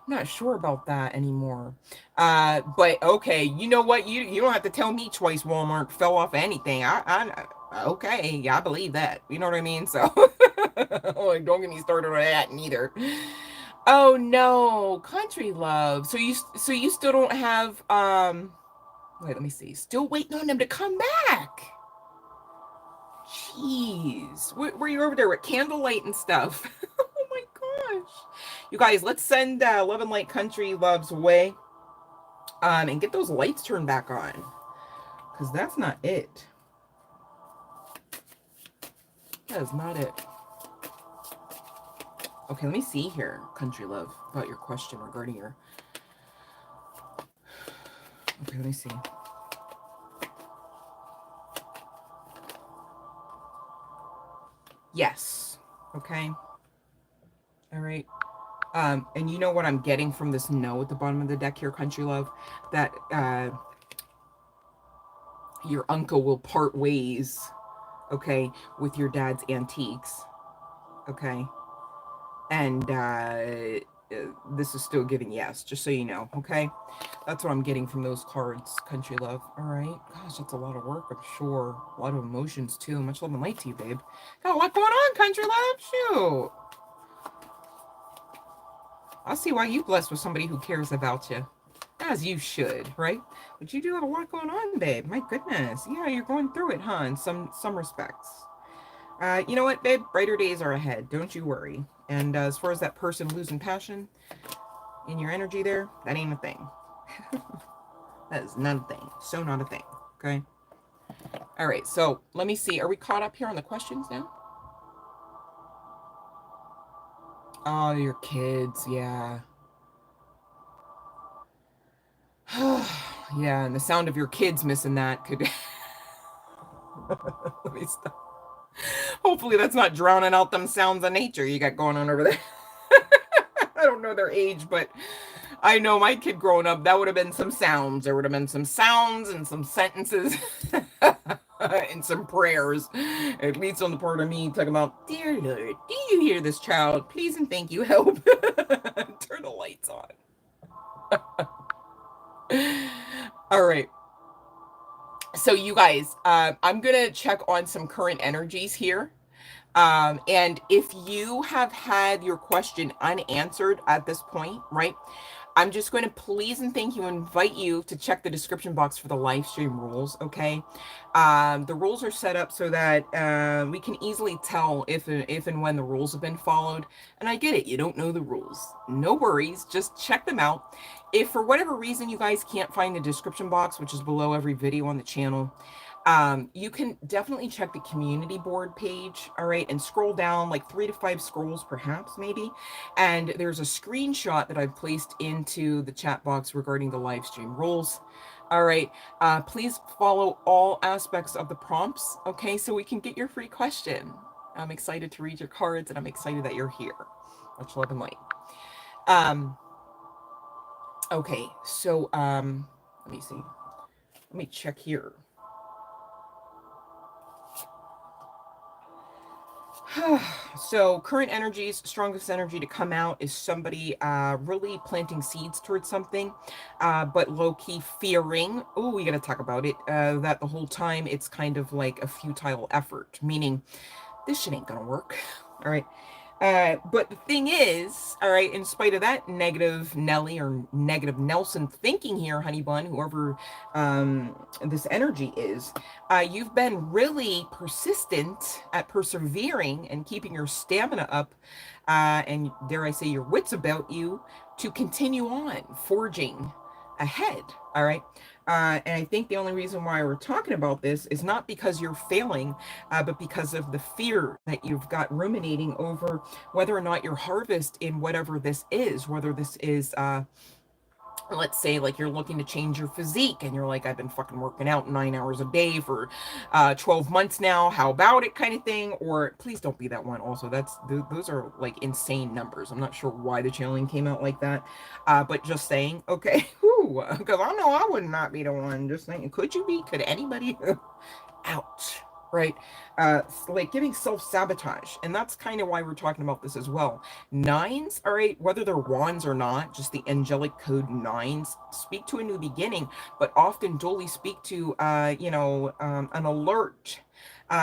I'm not sure about that anymore. But okay, you know what? You don't have to tell me twice Walmart fell off anything. Okay, yeah, I believe that. You know what I mean? So like, don't get me started on that neither. Oh no, country love. So you still don't have wait, let me see. Still waiting on them to come back. Jeez. Were you over there with candlelight and stuff? Oh my gosh. You guys, let's send Love and Light Country Love's way. And get those lights turned back on. Because that's not it. That is not it. Okay, let me see here, Country Love, about your question regarding your... Okay, let me see. Yes. Okay. All right. And you know what I'm getting from this no at the bottom of the deck here, Country Love? That your uncle will part ways, okay, with your dad's antiques, okay? And this is still giving yes, just so you know, okay? That's what I'm getting from those cards, Country Love. All right. Gosh, that's a lot of work, I'm sure. A lot of emotions, too. Much love and light to you, babe. Got a lot going on, Country Love. Shoot. I'll see why you blessed with somebody who cares about you. As you should, right? But you do have a lot going on, babe. My goodness. Yeah, you're going through it, huh? In some respects. You know what, babe? Brighter days are ahead. Don't you worry. And as far as that person losing passion in your energy there, that ain't a thing. That is not a thing. So not a thing. Okay? All right. So let me see. Are we caught up here on the questions now? Oh, your kids. Yeah. Yeah, and the sound of your kids missing that could... Let me stop. Hopefully that's not drowning out them sounds of nature you got going on over there. I don't know their age, but I know my kid growing up, that would have been some sounds. There would have been some sounds and some sentences and some prayers, at least on the part of me talking about, dear Lord, do you hear this child? Please and thank you, help. Turn the lights on. All right. So you guys, I'm going to check on some current energies here. And if you have had your question unanswered at this point, right, I'm just going to please and thank you, invite you to check the description box for the live stream rules, okay? The rules are set up so that we can easily tell if and when the rules have been followed. And I get it, you don't know the rules. No worries, just check them out. If for whatever reason you guys can't find the description box, which is below every video on the channel, you can definitely check the community board page, all right, and scroll down like 3 to 5 scrolls perhaps, maybe, and there's a screenshot that I've placed into the chat box regarding the live stream rules. All right, please follow all aspects of the prompts, okay, so we can get your free question. I'm excited to read your cards, and I'm excited that you're here. Much love and light. Okay, so let me see. Let me check here. So current energies, strongest energy to come out is somebody really planting seeds towards something, but low-key fearing, oh, we got to talk about it, that the whole time it's kind of like a futile effort, meaning this shit ain't gonna work. All right. But the thing is, all right, in spite of that negative Nelly or negative Nelson thinking here, honey bun, whoever this energy is, you've been really persistent at persevering and keeping your stamina up, and dare I say, your wits about you to continue on forging ahead. All right. And I think the only reason why we're talking about this is not because you're failing, but because of the fear that you've got ruminating over whether or not your harvest in whatever this is, whether this is let's say like you're looking to change your physique and you're like, I've been fucking working out 9 hours a day for 12 months now, how about it, kind of thing. Or please don't be that one also. Those are like insane numbers. I'm not sure why the channeling came out like that, but just saying, okay. Because I know I would not be the one. Just saying, could you be, could anybody? Ouch. Right? Like giving self-sabotage. And that's kind of why we're talking about this as well. Nines, all right, whether they're wands or not, just the angelic code nines speak to a new beginning, but often dually speak to, an alert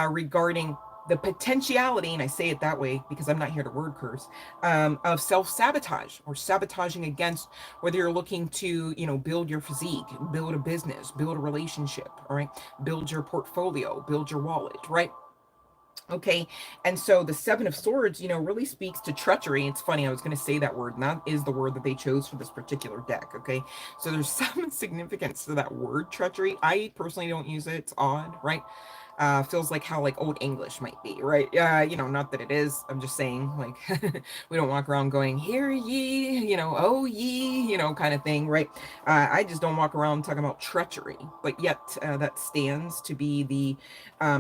regarding the potentiality, and I say it that way because I'm not here to word curse, of self-sabotage or sabotaging against whether you're looking to, build your physique, build a business, build a relationship, all right, build your portfolio, build your wallet, right? Okay, and so the Seven of Swords, really speaks to treachery. It's funny, I was going to say that word, and that is the word that they chose for this particular deck. Okay, so there's some significance to that word, treachery. I personally don't use it. It's odd, right? Feels like how like old English might be, right? Not that it is. I'm just saying, like, we don't walk around going, "Hear ye," "Oh ye," kind of thing, right? I just don't walk around talking about treachery, but yet that stands to be the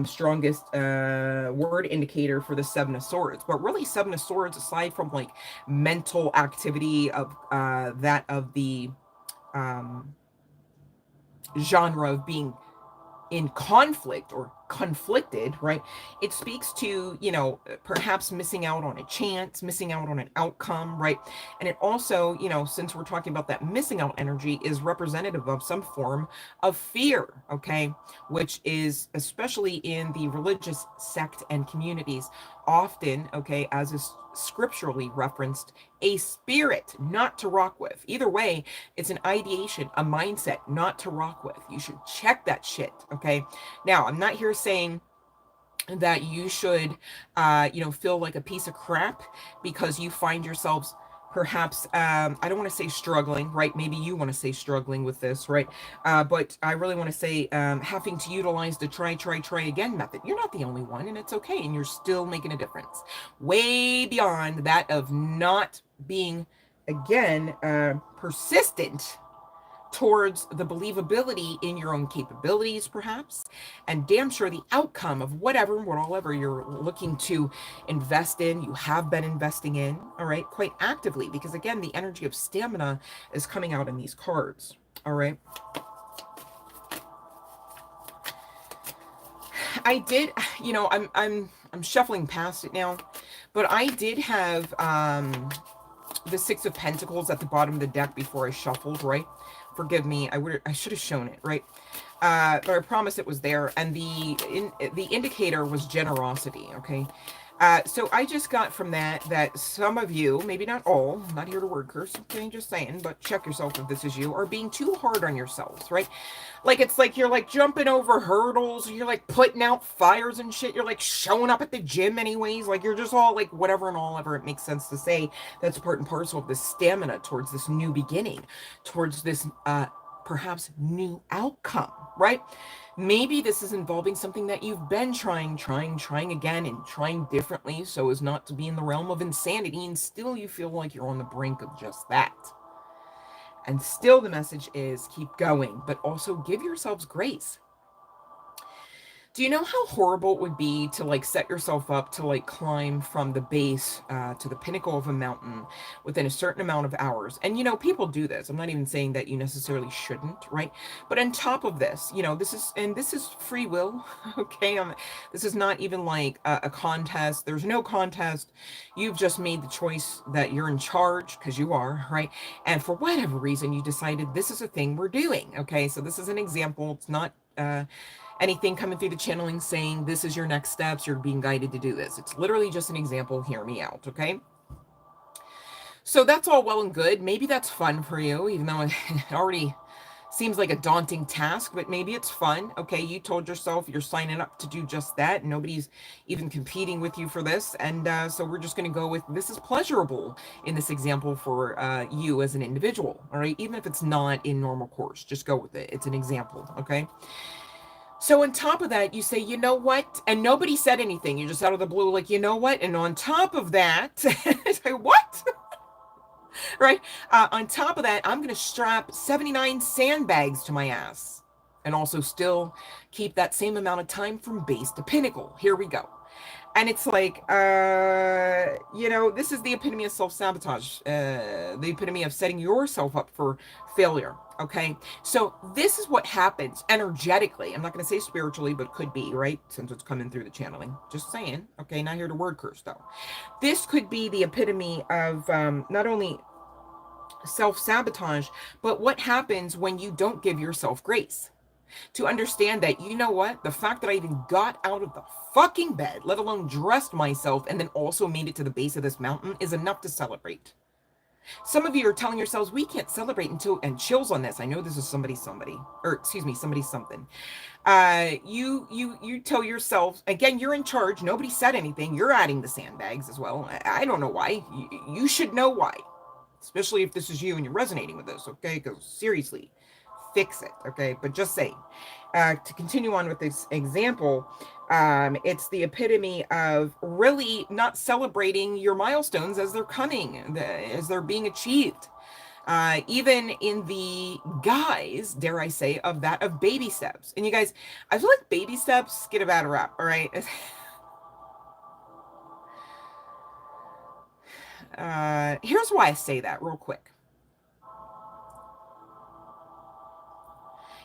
strongest word indicator for the Seven of Swords. But really, Seven of Swords, aside from like mental activity of that of the um, genre of being in conflict or conflicted, right? It speaks to, perhaps missing out on a chance, missing out on an outcome, right? And it also, since we're talking about that missing out energy, is representative of some form of fear, okay? Which is especially in the religious sect and communities, often, okay, as is scripturally referenced, a spirit not to rock with. Either way, it's an ideation, a mindset not to rock with. You should check that shit, okay? Now, I'm not here saying that you should, feel like a piece of crap because you find yourselves perhaps, I don't want to say struggling, right? Maybe you want to say struggling with this, right? But I really want to say having to utilize the try again method. You're not the only one, and it's okay, and you're still making a difference. Way beyond that of not being, again, persistent towards the believability in your own capabilities, perhaps, and damn sure the outcome of whatever you're looking to invest in, you have been investing in, all right, quite actively, because again, the energy of stamina is coming out in these cards, all right. I did, I'm shuffling past it now, but I did have the Six of Pentacles at the bottom of the deck before I shuffled, right? Forgive me, I should have shown it, right? But I promise it was there, and the indicator was generosity, okay? So I just got from that some of you, maybe not all, I'm not here to word curse, okay, just saying, but check yourself if this is you, are being too hard on yourselves, right? Like, it's like you're like jumping over hurdles, you're like putting out fires and shit, you're like showing up at the gym anyways, like you're just all like whatever and all ever it makes sense to say. That's part and parcel of this stamina towards this new beginning, towards this perhaps new outcome, right? Maybe this is involving something that you've been trying again and trying differently so as not to be in the realm of insanity, and still you feel like you're on the brink of just that. And still the message is keep going, but also give yourselves grace. Do you know how horrible it would be to like set yourself up to like climb from the base to the pinnacle of a mountain within a certain amount of hours? And people do this. I'm not even saying that you necessarily shouldn't, right? But on top of this, this is free will, okay? This is not even like a contest. There's no contest. You've just made the choice that you're in charge, because you are, right? And for whatever reason, you decided this is a thing we're doing, okay? So this is an example. It's not anything coming through the channeling saying this is your next steps, you're being guided to do this. It's literally just an example. Hear me out, okay? So that's all well and good. Maybe that's fun for you, even though it already seems like a daunting task, but maybe it's fun. Okay, you told yourself you're signing up to do just that. Nobody's even competing with you for this. And so we're just going to go with this is pleasurable in this example for you as an individual. All right, even if it's not in normal course, just go with it. It's an example. Okay. So on top of that, you say, you know what? And nobody said anything. You're just out of the blue, like, you know what? And on top of that, say, what? Right? On top of that, I'm going to strap 79 sandbags to my ass and also still keep that same amount of time from base to pinnacle. Here we go. And it's like, you know, this is the epitome of self-sabotage, the epitome of setting yourself up for failure, okay? So this is what happens energetically. I'm not going to say spiritually, but could be, right? Since it's coming through the channeling. Just saying, okay? Not here to word curse, though. This could be the epitome of not only self-sabotage, but what happens when you don't give yourself grace. To understand that, you know what, the fact that I even got out of the fucking bed, let alone dressed myself, and then also made it to the base of this mountain is enough to celebrate. Some of you are telling yourselves, we can't celebrate until, and chills on this, I know this is somebody, or excuse me, somebody something. You tell yourself, again, you're in charge, nobody said anything, you're adding the sandbags as well. I don't know why, you should know why. Especially if this is you and you're resonating with this, okay? Because seriously, fix it, okay? But just saying, to continue on with this example, it's the epitome of really not celebrating your milestones as they're coming, as they're being achieved. Even in the guise, dare I say, of that of baby steps. And you guys, I feel like baby steps get a bad rap, all right? Here's why I say that real quick.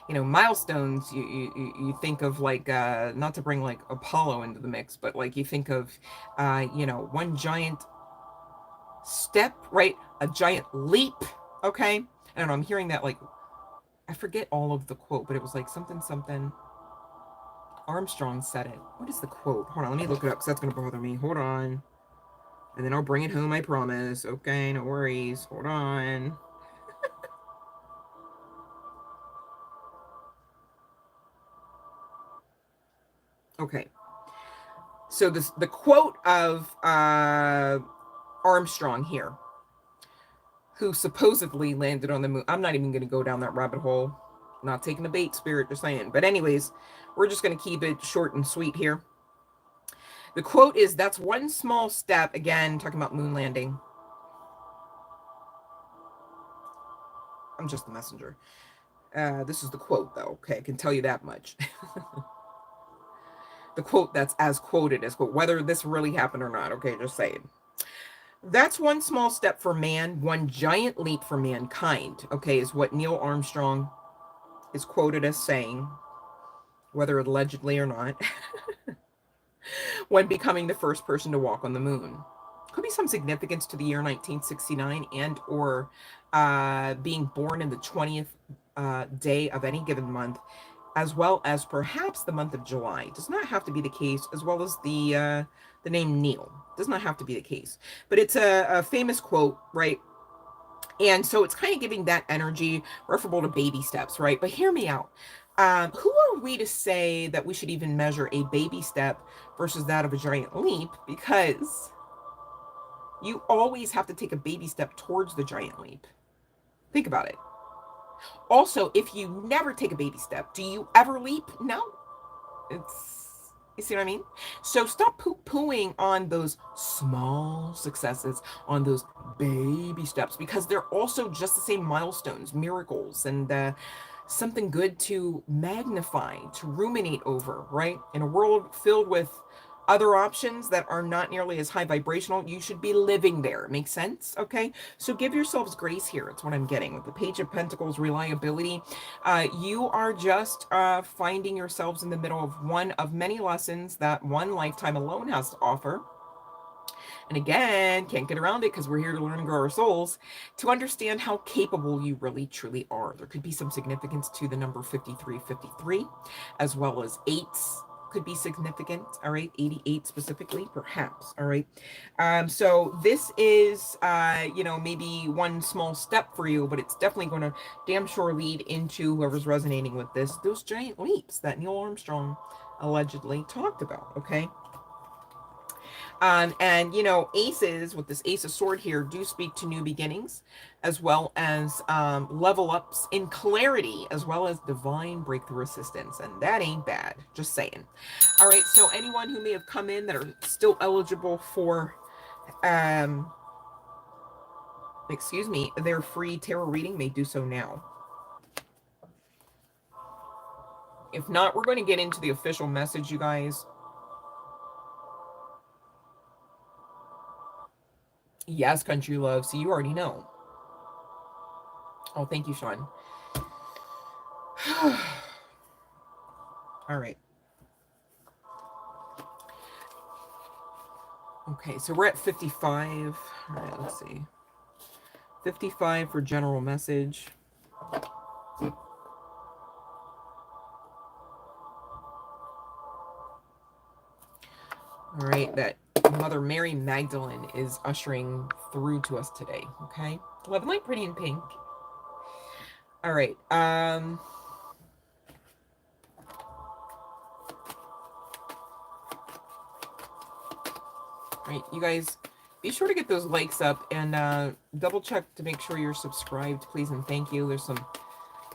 You know, milestones, you think of like, not to bring like Apollo into the mix, but like you think of, you know, one giant step, right? A giant leap, okay? I don't know, I'm hearing that like, I forget all of the quote, but it was like something, Armstrong said it. What is the quote? Hold on, let me look it up because that's going to bother me. Hold on. And then I'll bring it home, I promise. Okay, no worries. Hold on. Okay. So the quote of Armstrong here, who supposedly landed on the moon. I'm not even going to go down that rabbit hole. Not taking the bait, Spirit, just saying. But anyways, we're just going to keep it short and sweet here. The quote is, that's one small step, again, talking about moon landing. I'm just the messenger. This is the quote, though. Okay, I can tell you that much. The quote that's as quoted as quote, whether this really happened or not. Okay, just saying. That's one small step for man, one giant leap for mankind. Okay, is what Neil Armstrong is quoted as saying, whether allegedly or not, when becoming the first person to walk on the moon. Could be some significance to the year 1969 and or being born in the 20th day of any given month, as well as perhaps the month of July. It does not have to be the case, as well as the name Neil. Does not have to be the case. But it's a famous quote, right? And so it's kind of giving that energy referable to baby steps, right? But hear me out. Who are we to say that we should even measure a baby step versus that of a giant leap? Because you always have to take a baby step towards the giant leap. Think about it. Also, if you never take a baby step, do you ever leap? No. You see what I mean? So stop poo-pooing on those small successes, on those baby steps, because they're also just the same milestones, miracles, and something good to magnify, to ruminate over, right? In a world filled with other options that are not nearly as high vibrational, you should be living there. Makes sense? Okay. So give yourselves grace here. That's what I'm getting with the Page of Pentacles, reliability. You are just finding yourselves in the middle of one of many lessons that one lifetime alone has to offer. And again, can't get around it because we're here to learn and grow our souls, to understand how capable you really truly are. There could be some significance to the number 5353, as well as eights could be significant, all right, 88 specifically, perhaps, all right. So this is, you know, maybe one small step for you, but it's definitely going to damn sure lead into whoever's resonating with this, those giant leaps that Neil Armstrong allegedly talked about, okay? And, you know, aces, with this ace of sword here, do speak to new beginnings, as well as level ups in clarity, as well as divine breakthrough assistance. And that ain't bad, just saying. All right, so anyone who may have come in that are still eligible for, excuse me, their free tarot reading may do so now. If not, we're going to get into the official message, you guys. Yes, country love. So you already know. Oh, thank you, Sean. All right. Okay, so we're at 55. All right, let's see. 55 for general message. All right, that Mother Mary Magdalene is ushering through to us today, okay? Love and light, pretty in pink. All right, all right, you guys, be sure to get those likes up and double check to make sure you're subscribed, please and thank you. There's some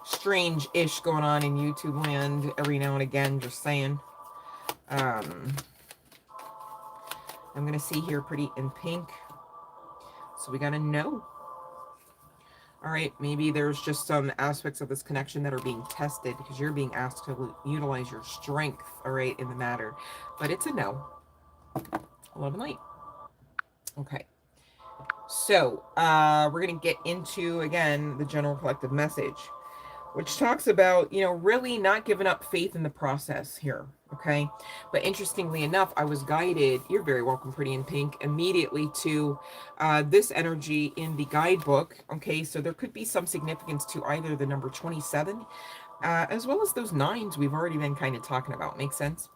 strange-ish going on in YouTube land every now and again, just saying. I'm going to see here pretty in pink. So we got to know. All right, maybe there's just some aspects of this connection that are being tested because you're being asked to utilize your strength, all right, in the matter. But it's a no. Love and light. Okay. So we're going to get into, again, the general collective message, which talks about, you know, really not giving up faith in the process here, okay? But interestingly enough, I was guided, you're very welcome, pretty in pink, immediately to this energy in the guidebook, okay? So there could be some significance to either the number 27, as well as those 9s we've already been kind of talking about. Make sense?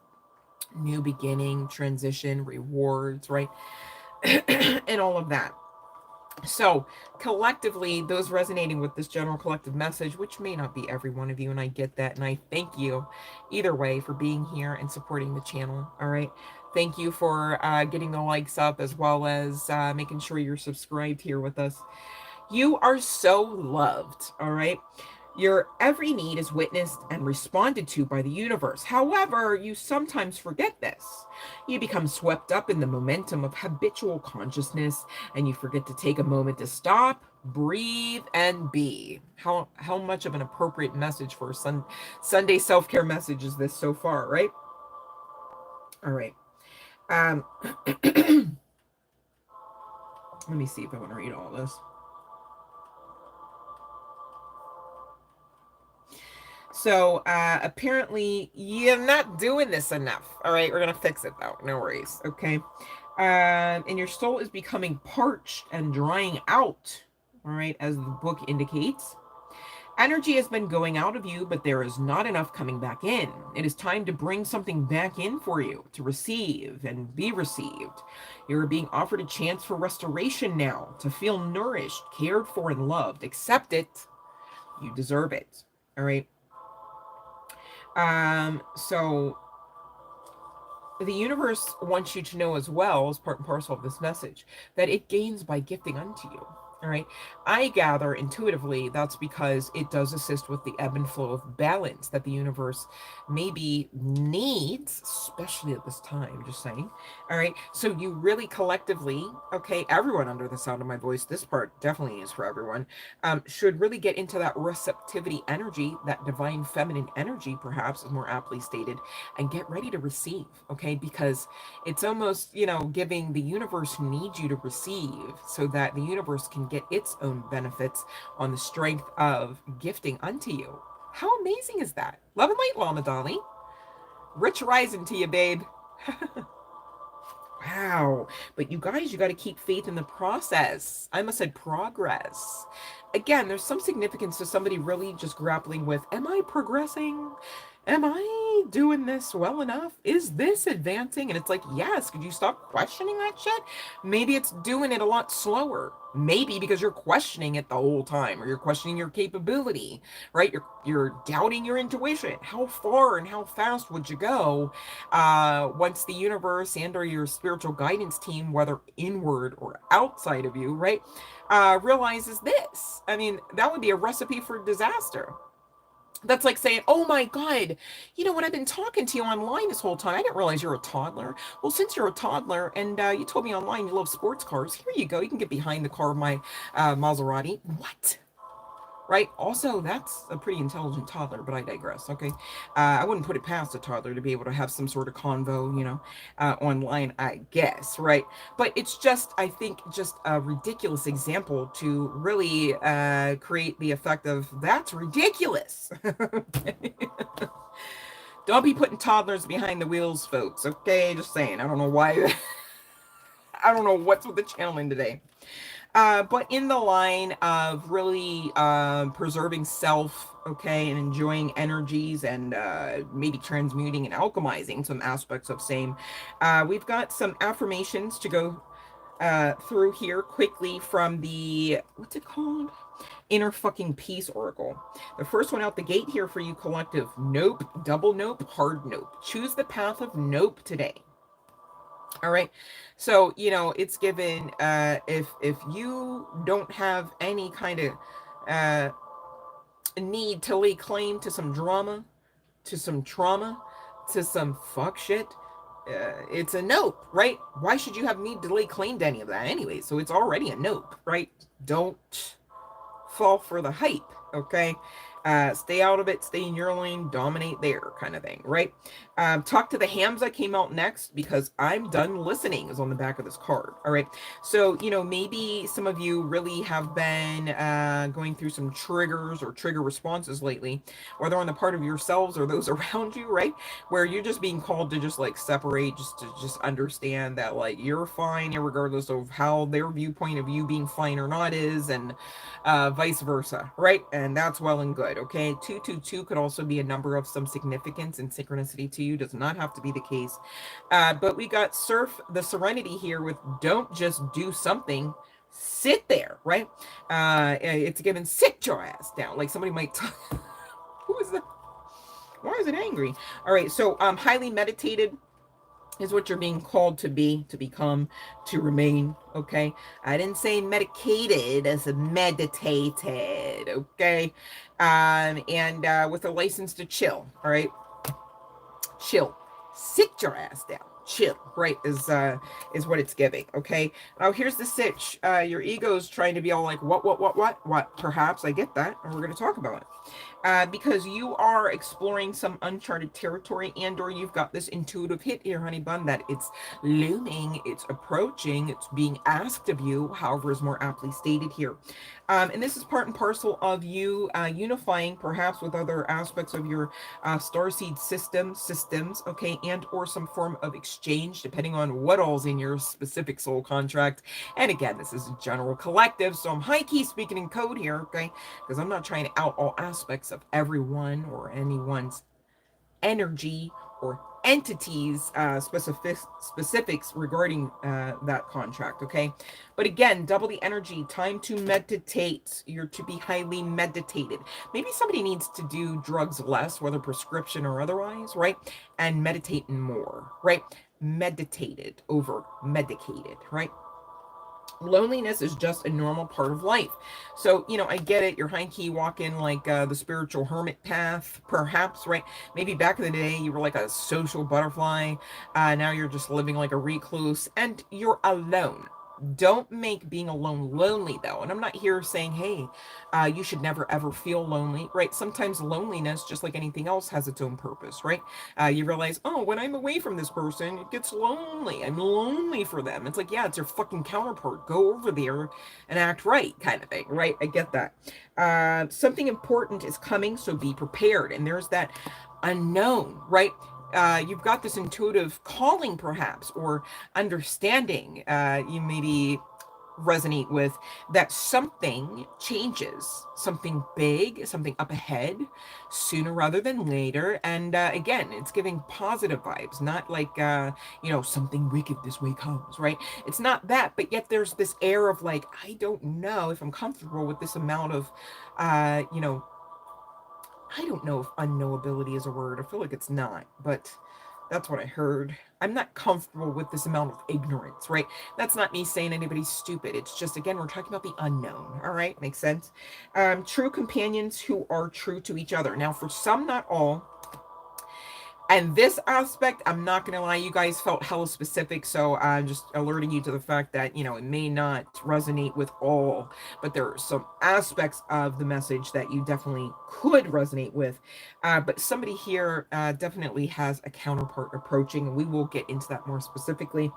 New beginning, transition, rewards, right? And all of that. So collectively, those resonating with this general collective message, which may not be every one of you, and I get that, and I thank you either way for being here and supporting the channel. All right, thank you for getting the likes up, as well as making sure you're subscribed here with us. You are so loved. All right, your every need is witnessed and responded to by the universe. However, you sometimes forget this. You become swept up in the momentum of habitual consciousness, and you forget to take a moment to stop, breathe, and be. How much of an appropriate message for a Sunday self-care message is this so far, right? All right. Let me see if I want to read all this. So apparently you're not doing this enough. All right, we're gonna fix it though, no worries. Okay. And your soul is becoming parched and drying out, all right, as the book indicates. Energy has been going out of you, but there is not enough coming back in. It is time to bring something back in for you, to receive and be received. You're being offered a chance for restoration now, to feel nourished, cared for, and loved. Accept it. You deserve it. All right. So the universe wants you to know as well, as part and parcel of this message, that it gains by gifting unto you. All right. I gather intuitively that's because it does assist with the ebb and flow of balance that the universe maybe needs, especially at this time, just saying. All right. So you really collectively, okay, everyone under the sound of my voice, this part definitely is for everyone, should really get into that receptivity energy, that divine feminine energy, perhaps is more aptly stated, and get ready to receive, okay? Because it's almost, you know, giving the universe who needs you to receive so that the universe can get its own benefits on the strength of gifting unto you. How amazing is that? Love and light, Lama Dolly. Rich rising to you, babe. Wow. But you guys, you got to keep faith in the process. I almost said progress. Again, there's some significance to somebody really just grappling with, am I progressing? Am I doing this well enough? Is this advancing? And it's like, yes, could you stop questioning that shit? Maybe it's doing it a lot slower. Maybe because you're questioning it the whole time, or you're questioning your capability, right? You're doubting your intuition. How far and how fast would you go once the universe and or your spiritual guidance team, whether inward or outside of you, right, realizes this? I mean, that would be a recipe for disaster. That's like saying, oh my God, you know what? I've been talking to you online this whole time. I didn't realize you're a toddler. Well, since you're a toddler and you told me online you love sports cars, here you go. You can get behind the car of my Maserati. What? Right? Also, that's a pretty intelligent toddler, but I digress. Okay. I wouldn't put it past a toddler to be able to have some sort of convo, online, I guess. Right. But it's just, I think, just a ridiculous example to really create the effect of that's ridiculous. Don't be putting toddlers behind the wheels, folks. Okay. Just saying. I don't know why. I don't know what's with the channeling today. But in the line of really preserving self, okay, and enjoying energies and maybe transmuting and alchemizing some aspects of same, we've got some affirmations to go through here quickly from the, what's it called? Inner fucking peace oracle. The first one out the gate here for you collective: nope, double nope, hard nope. Choose the path of nope today. All right. So, it's given if you don't have any kind of uh need to lay claim to some drama, to some trauma, to some fuck shit, it's a nope, right? Why should you have need to lay claim to any of that anyway? So it's already a nope, right? Don't fall for the hype, okay? Stay out of it, stay in your lane, dominate there, kind of thing, right? Talk to the Hamza came out next because I'm done listening is on the back of this card, all right? So, maybe some of you really have been going through some triggers or trigger responses lately, whether on the part of yourselves or those around you, right? Where you're just being called to just like separate, just to just understand that like you're fine, regardless of how their viewpoint of you being fine or not is, and vice versa, right? And that's well and good, okay? 222 could also be a number of some significance and synchronicity to you. Does not have to be the case. But we got surf the serenity here with don't just do something, sit there, right? It's given sit your ass down. Like somebody might talk. Who is that? Why is it angry? All right, so highly meditated is what you're being called to be, to become, to remain, okay? I didn't say medicated, as a meditated, okay? And with a license to chill, all right? Chill. Sit your ass down. Chill, right, is what it's giving, okay? Now, here's the sitch. Your ego's trying to be all like, what? Perhaps, I get that, and we're going to talk about it. Because you are exploring some uncharted territory, and or you've got this intuitive hit here, honey bun, that it's looming, it's approaching, it's being asked of you, however is more aptly stated here. And this is part and parcel of you unifying perhaps with other aspects of your starseed systems, okay, and or some form of exchange, depending on what all's in your specific soul contract. And again, this is a general collective, so I'm high-key speaking in code here, okay, because I'm not trying to out all aspects of everyone or anyone's energy or entities specifics regarding that contract, okay? But again, double the energy, time to meditate. You're to be highly meditated. Maybe somebody needs to do drugs less, whether prescription or otherwise, right? And meditate more, right? Meditated over medicated, right? Loneliness is just a normal part of life. So, I get it. You're high key walking like the spiritual hermit path, perhaps, right? Maybe back in the day, you were like a social butterfly. Now you're just living like a recluse and you're alone. Don't make being alone lonely, though. And I'm not here saying, hey, you should never ever feel lonely, right? Sometimes loneliness, just like anything else, has its own purpose, right? You realize, oh, when I'm away from this person, it gets lonely. I'm lonely for them. It's like, yeah, it's your fucking counterpart. Go over there and act right, kind of thing, right? I get that. Something important is coming, so be prepared. And there's that unknown, right? you've got this intuitive calling, perhaps, or understanding. You maybe resonate with that something changes, something big, something up ahead, sooner rather than later. And again, it's giving positive vibes, not like, something wicked this way comes, right? It's not that, but yet there's this air of like, I don't know if I'm comfortable with this amount of, uh, you know, I don't know if unknowability is a word. I feel like it's not, but that's what I heard. I'm not comfortable with this amount of ignorance, right? That's not me saying anybody's stupid. It's just, again, we're talking about the unknown, all right? Makes sense? True companions who are true to each other. Now, for some, not all, and this aspect, I'm not going to lie, you guys felt hella specific, so I'm just alerting you to the fact that, it may not resonate with all, but there are some aspects of the message that you definitely could resonate with. But somebody here definitely has a counterpart approaching, and we will get into that more specifically.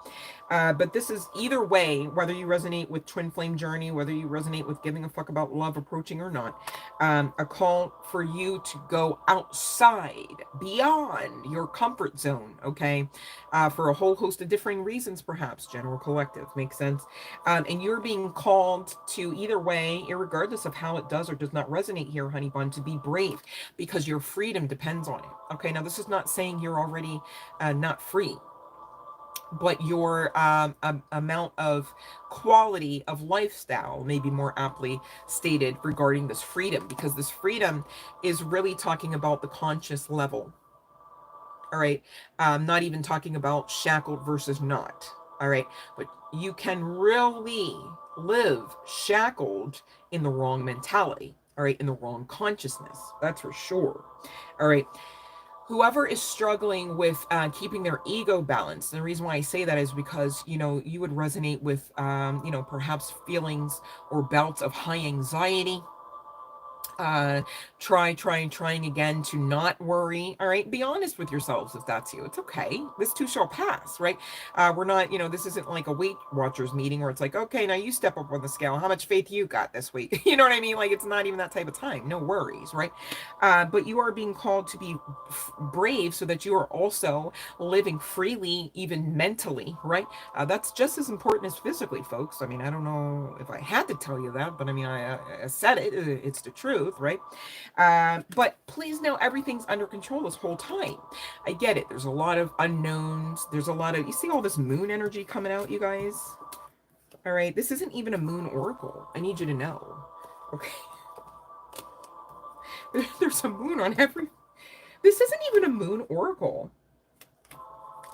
But this is either way, whether you resonate with Twin Flame Journey, whether you resonate with giving a fuck about love approaching or not, a call for you to go outside, beyond your comfort zone, okay? For a whole host of differing reasons, perhaps. General collective, makes sense. And you're being called to either way, regardless of how it does or does not resonate here, honey bun, to be brave because your freedom depends on it. Okay, now this is not saying you're already not free, but your amount of quality of lifestyle may be more aptly stated regarding this freedom, because this freedom is really talking about the conscious level. All right. Not even talking about shackled versus not. All right. But you can really live shackled in the wrong mentality. All right. In the wrong consciousness. That's for sure. All right. Whoever is struggling with keeping their ego balanced, and the reason why I say that is because, you would resonate with, perhaps feelings or bouts of high anxiety. uh trying again to not worry. All right, be honest with yourselves. If that's you, it's okay, this too shall pass, right? We're not, this isn't like a Weight Watchers meeting where it's like, okay, now you step up on the scale, how much faith you got this week? You know what I mean? Like, it's not even that type of time. No worries, right? But you are being called to be brave so that you are also living freely, even mentally, right? That's just as important as physically, folks. I mean, I don't know if I had to tell you that, but I mean, I said it. It's the truth, right? But please know everything's under control this whole time. I get it. There's a lot of unknowns. There's a lot of, you see all this moon energy coming out, you guys? All right. This isn't even a moon oracle. I need you to know. Okay. There's a moon on every. This isn't even a moon oracle.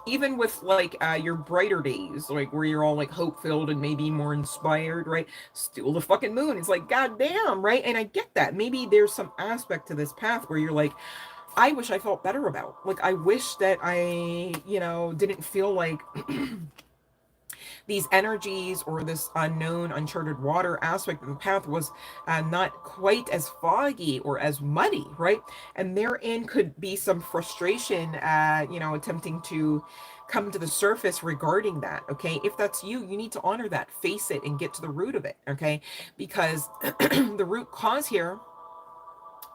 Even with like your brighter days, like where you're all like hope filled and maybe more inspired, right? Still the fucking moon. It's like, goddamn, right? And I get that. Maybe there's some aspect to this path where you're like, I wish I felt better about. Like, I wish that I, didn't feel like these energies or this unknown, uncharted water aspect of the path was not quite as foggy or as muddy, right? And therein could be some frustration, attempting to come to the surface regarding that. Okay, if that's you, you need to honor that, face it, and get to the root of it. Okay, because the root cause here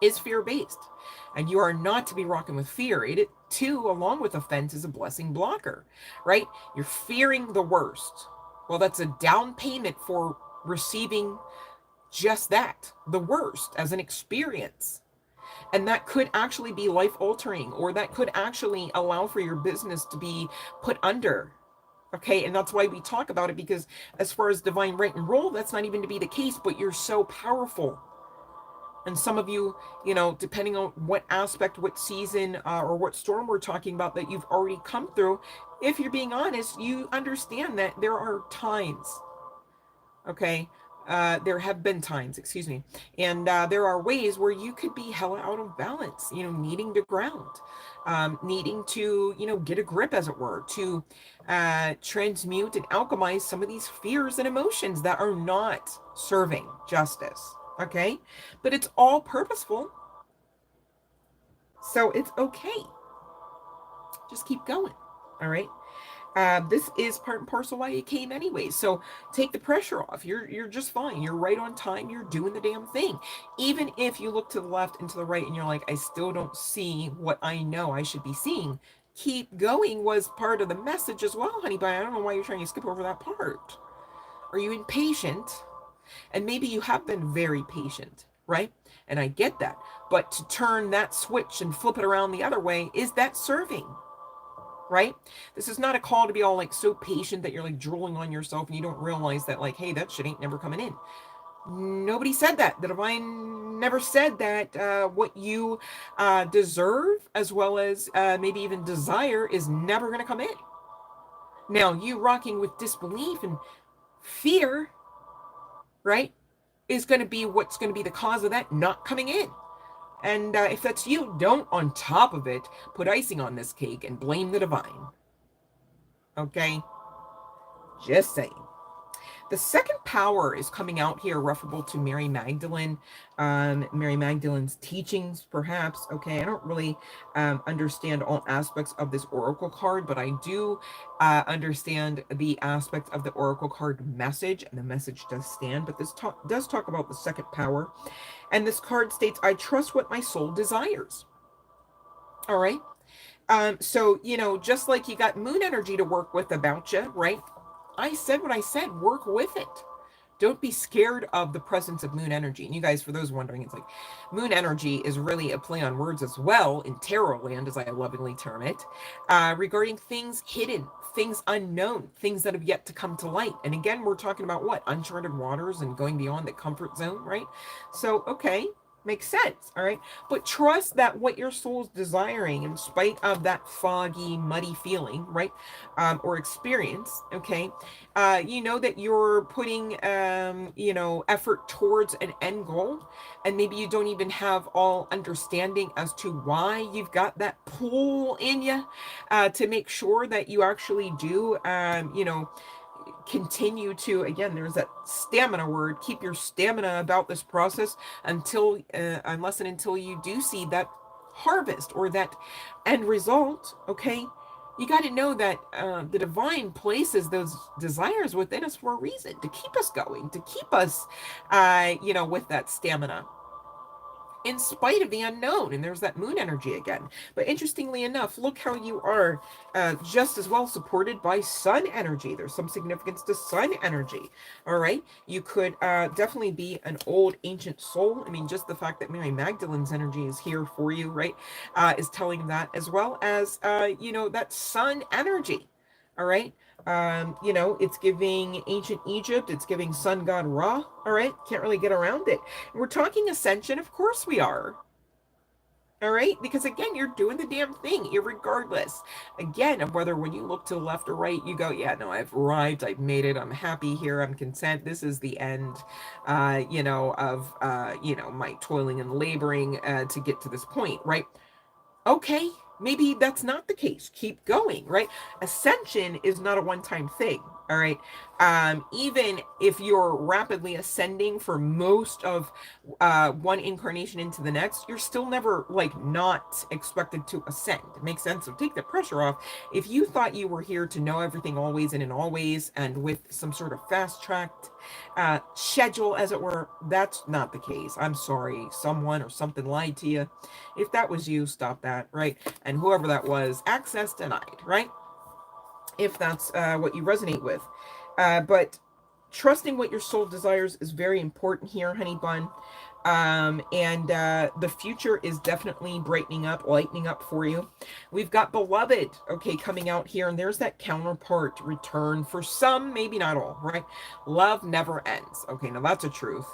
is fear-based, and you are not to be rocking with fear. It too, along with offense, is a blessing blocker, right? You're fearing the worst. Well, that's a down payment for receiving just that, the worst, as an experience. And that could actually be life altering, or that could actually allow for your business to be put under. Okay, and that's why we talk about it, because as far as divine right and role, that's not even to be the case, but you're so powerful. And some of you, depending on what aspect, what season, or what storm we're talking about that you've already come through, if you're being honest, you understand that there are times, okay? There have been times, excuse me, and there are ways where you could be hella out of balance, needing to ground, needing to, get a grip, as it were, to transmute and alchemize some of these fears and emotions that are not serving justice, okay? But it's all purposeful, so it's okay. Just keep going, all right? This is part and parcel why you came anyway. So take the pressure off. You're just fine. You're right on time. You're doing the damn thing. Even if you look to the left and to the right and you're like, I still don't see what I know I should be seeing. keep going was part of the message as well, honey, but I don't know why you're trying to skip over that part. Are you impatient? And maybe you have been very patient, right? And I get that. But to turn that switch and flip it around the other way, is that serving? Right? This is not a call to be all like so patient that you're like drooling on yourself and you don't realize that like, hey, that shit ain't never coming in. Nobody said that. The divine never said that what you deserve as well as maybe even desire is never going to come in. Now, you rocking with disbelief and fear, right, is going to be what's going to be the cause of that not coming in. And if that's you, don't on top of it put icing on this cake and blame the divine. Okay? Just saying. The second power is coming out here, referable to Mary Magdalene, Mary Magdalene's teachings, perhaps. Okay, I don't really understand all aspects of this oracle card, but I do understand the aspect of the oracle card message, and the message does stand. But this does talk about the second power, and this card states, "I trust what my soul desires." All right. So, you know, just like you got moon energy to work with about you, right? I said what I said, work with it. Don't be scared of the presence of moon energy. And you guys, for those wondering, it's like moon energy is really a play on words as well in tarot land, as I lovingly term it, regarding things hidden, things unknown, things that have yet to come to light. And again, we're talking about what? Uncharted waters and going beyond the comfort zone, right? So, okay. Makes sense, all right? But trust that what your soul's desiring, in spite of that foggy, muddy feeling, right? Or experience, okay? You know that you're putting, you know, effort towards an end goal, and maybe you don't even have all understanding as to why you've got that pull in you to make sure that you actually do, you know, continue to, again, there's that stamina word, keep your stamina about this process until unless and until you do see that harvest or that end result. Okay, you got to know that the divine places those desires within us for a reason, to keep us going, to keep us you know, with that stamina in spite of the unknown. And there's that moon energy again. But interestingly enough, look how you are just as well supported by sun energy. There's some significance to sun energy. All right. You could definitely be an old ancient soul. I mean, just the fact that Mary Magdalene's energy is here for you, right, is telling that, as well as, you know, that sun energy. All right. You know, it's giving ancient Egypt, it's giving sun god Ra. All right, can't really get around it. We're talking ascension, of course we are. All right, because again, you're doing the damn thing, irregardless. Again, of whether when you look to the left or right, you go, yeah, no, I've arrived, I've made it, I'm happy here, I'm content. This is the end, you know, of you know, my toiling and laboring to get to this point, right? Okay, maybe that's not the case. Keep going, right? Ascension is not a one-time thing, all right? Even if you're rapidly ascending for most of one incarnation into the next, you're still never like not expected to ascend. It makes sense. So take the pressure off. If you thought you were here to know everything always and in always and with some sort of fast-tracked schedule, as it were, that's not the case. I'm sorry, someone or something lied to you. If that was you, stop that, right? And whoever that was, access denied, right? If that's what you resonate with. But trusting what your soul desires is very important here, honey bun. And the future is definitely brightening up, lightening up for you. We've got beloved, okay, coming out here, and there's that counterpart return for some, maybe not all, right? Love never ends. Okay, now that's a truth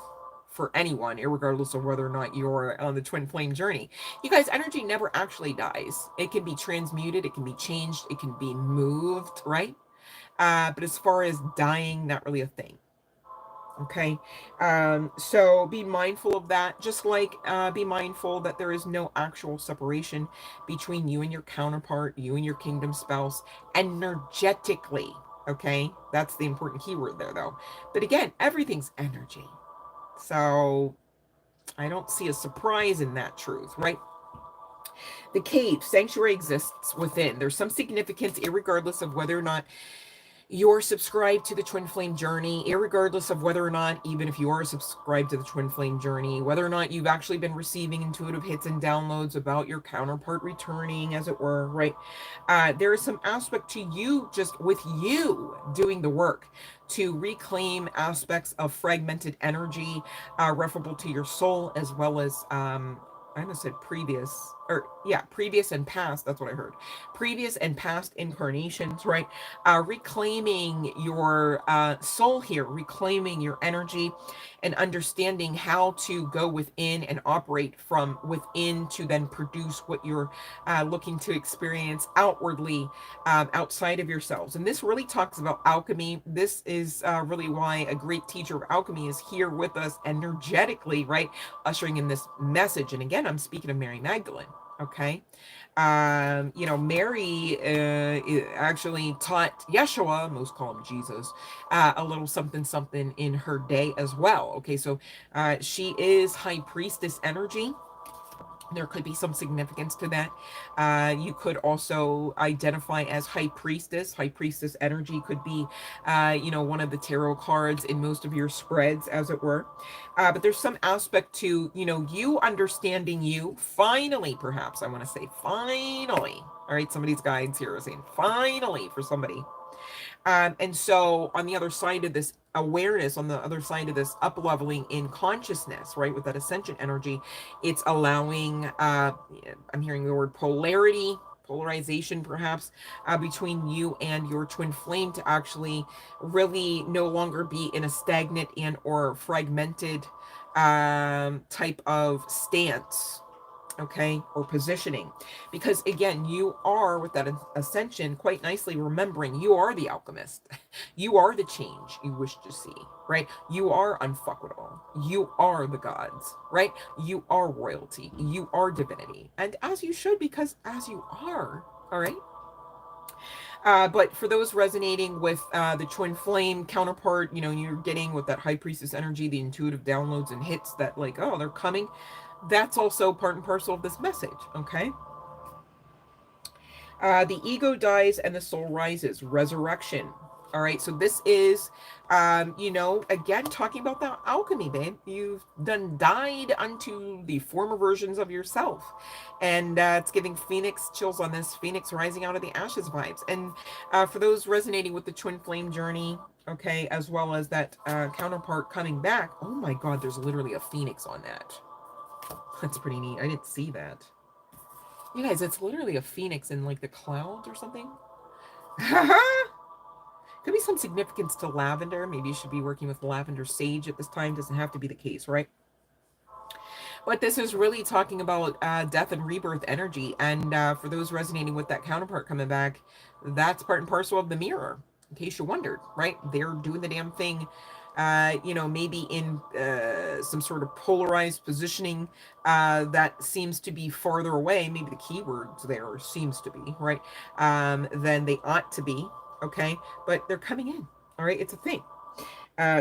for anyone, regardless of whether or not you're on the twin flame journey. You guys, energy never actually dies. It can be transmuted, it can be changed, it can be moved, right? But as far as dying, not really a thing. Okay, so be mindful of that. Just like be mindful that there is no actual separation between you and your counterpart, you and your kingdom spouse, energetically. Okay, that's the important keyword there, though. But again, everything's energy. So I don't see a surprise in that truth, right? The cave, sanctuary exists within. There's some significance, irregardless of whether or not you're subscribed to the Twin Flame Journey, irregardless of whether or not, even if you are subscribed to the Twin Flame Journey, whether or not you've actually been receiving intuitive hits and downloads about your counterpart returning, as it were, right? There is some aspect to you, just with you doing the work to reclaim aspects of fragmented energy, referable to your soul, as well as, I almost said previous, or yeah, previous and past. That's what I heard. Previous and past incarnations, right? Reclaiming your soul here, reclaiming your energy, and understanding how to go within and operate from within to then produce what you're looking to experience outwardly, outside of yourselves. And this really talks about alchemy. This is really why a great teacher of alchemy is here with us energetically, right? Ushering in this message. And again, I'm speaking of Mary Magdalene. Okay. Mary actually taught Yeshua, most call him Jesus, a little something something in her day as well. Okay, so she is high priestess energy. There could be some significance to that. You could also identify as high priestess. High priestess energy could be, one of the tarot cards in most of your spreads, as it were. But there's some aspect to, you understanding you. Finally, perhaps, I want to say finally. All right, somebody's guides here are saying finally for somebody. And so on the other side of this awareness, on the other side of this up leveling in consciousness, right, with that ascension energy, it's allowing, I'm hearing the word polarity, polarization perhaps, between you and your twin flame to actually really no longer be in a stagnant and or fragmented type of stance, okay, or positioning. Because again, you are, with that ascension, quite nicely remembering you are the alchemist. You are the change you wish to see, right? You are unfuckable. You are the gods, right? You are royalty. You are divinity. And as you should, because as you are, all right? But for those resonating with the twin flame counterpart, you're getting with that high priestess energy, the intuitive downloads and hits that, like, oh, they're coming. That's also part and parcel of this message, okay? The ego dies and the soul rises. Resurrection. All right, so this is, again, talking about the alchemy, babe. You've done died unto the former versions of yourself. And it's giving Phoenix chills on this, Phoenix rising out of the ashes vibes. And for those resonating with the twin flame journey, okay, as well as that counterpart coming back, oh my God, there's literally a Phoenix on that. That's pretty neat. I didn't see that. You guys, it's literally a phoenix in like the clouds or something. Could be some significance to lavender. Maybe you should be working with lavender sage at this time. Doesn't have to be the case, right? But this is really talking about death and rebirth energy. And for those resonating with that counterpart coming back, that's part and parcel of the mirror. In case you wondered, right? They're doing the damn thing, maybe in some sort of polarized positioning that seems to be farther away. Maybe the keywords there seems to be, right? Than they ought to be, okay? But they're coming in, all right? It's a thing.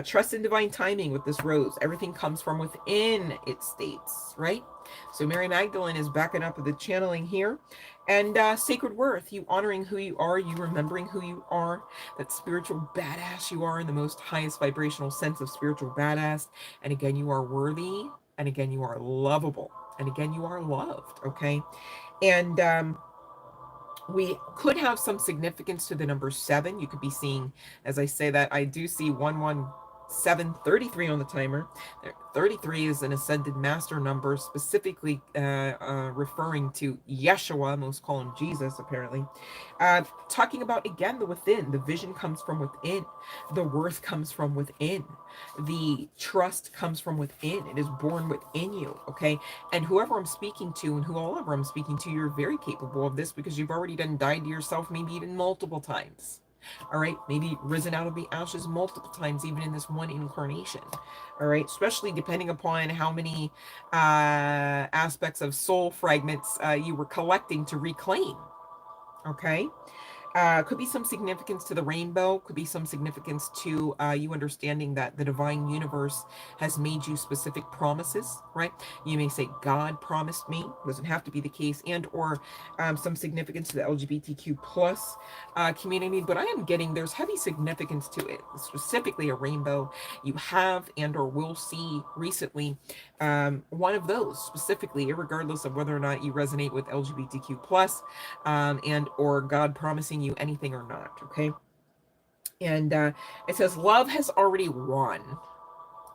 Trust in divine timing with this rose. Everything comes from within, it states, right? So Mary Magdalene is backing up with the channeling here. And sacred worth, you honoring who you are, you remembering who you are, that spiritual badass you are in the most highest vibrational sense of spiritual badass. And again, you are worthy. And again, you are lovable. And again, you are loved, okay? And we could have some significance to the number 7. You could be seeing, as I say that, I do see 11733 on the timer. 33 is an ascended master number, specifically referring to Yeshua, most call him Jesus, apparently. Talking about, again, the within. The vision comes from within. The worth comes from within. The trust comes from within. It is born within you, okay? And whoever I'm speaking to and whoever I'm speaking to, you're very capable of this because you've already done died to yourself, maybe even multiple times. All right, maybe risen out of the ashes multiple times, even in this one incarnation. All right, especially depending upon how many aspects of soul fragments you were collecting to reclaim. Okay, Could be some significance to the rainbow, could be some significance to you understanding that the divine universe has made you specific promises, right? You may say, God promised me, doesn't have to be the case, and or some significance to the LGBTQ plus community, but I am getting there's heavy significance to it, specifically a rainbow. You have and or will see recently one of those specifically, regardless of whether or not you resonate with LGBTQ plus and or God promising you anything or not. Okay, and it says love has already won.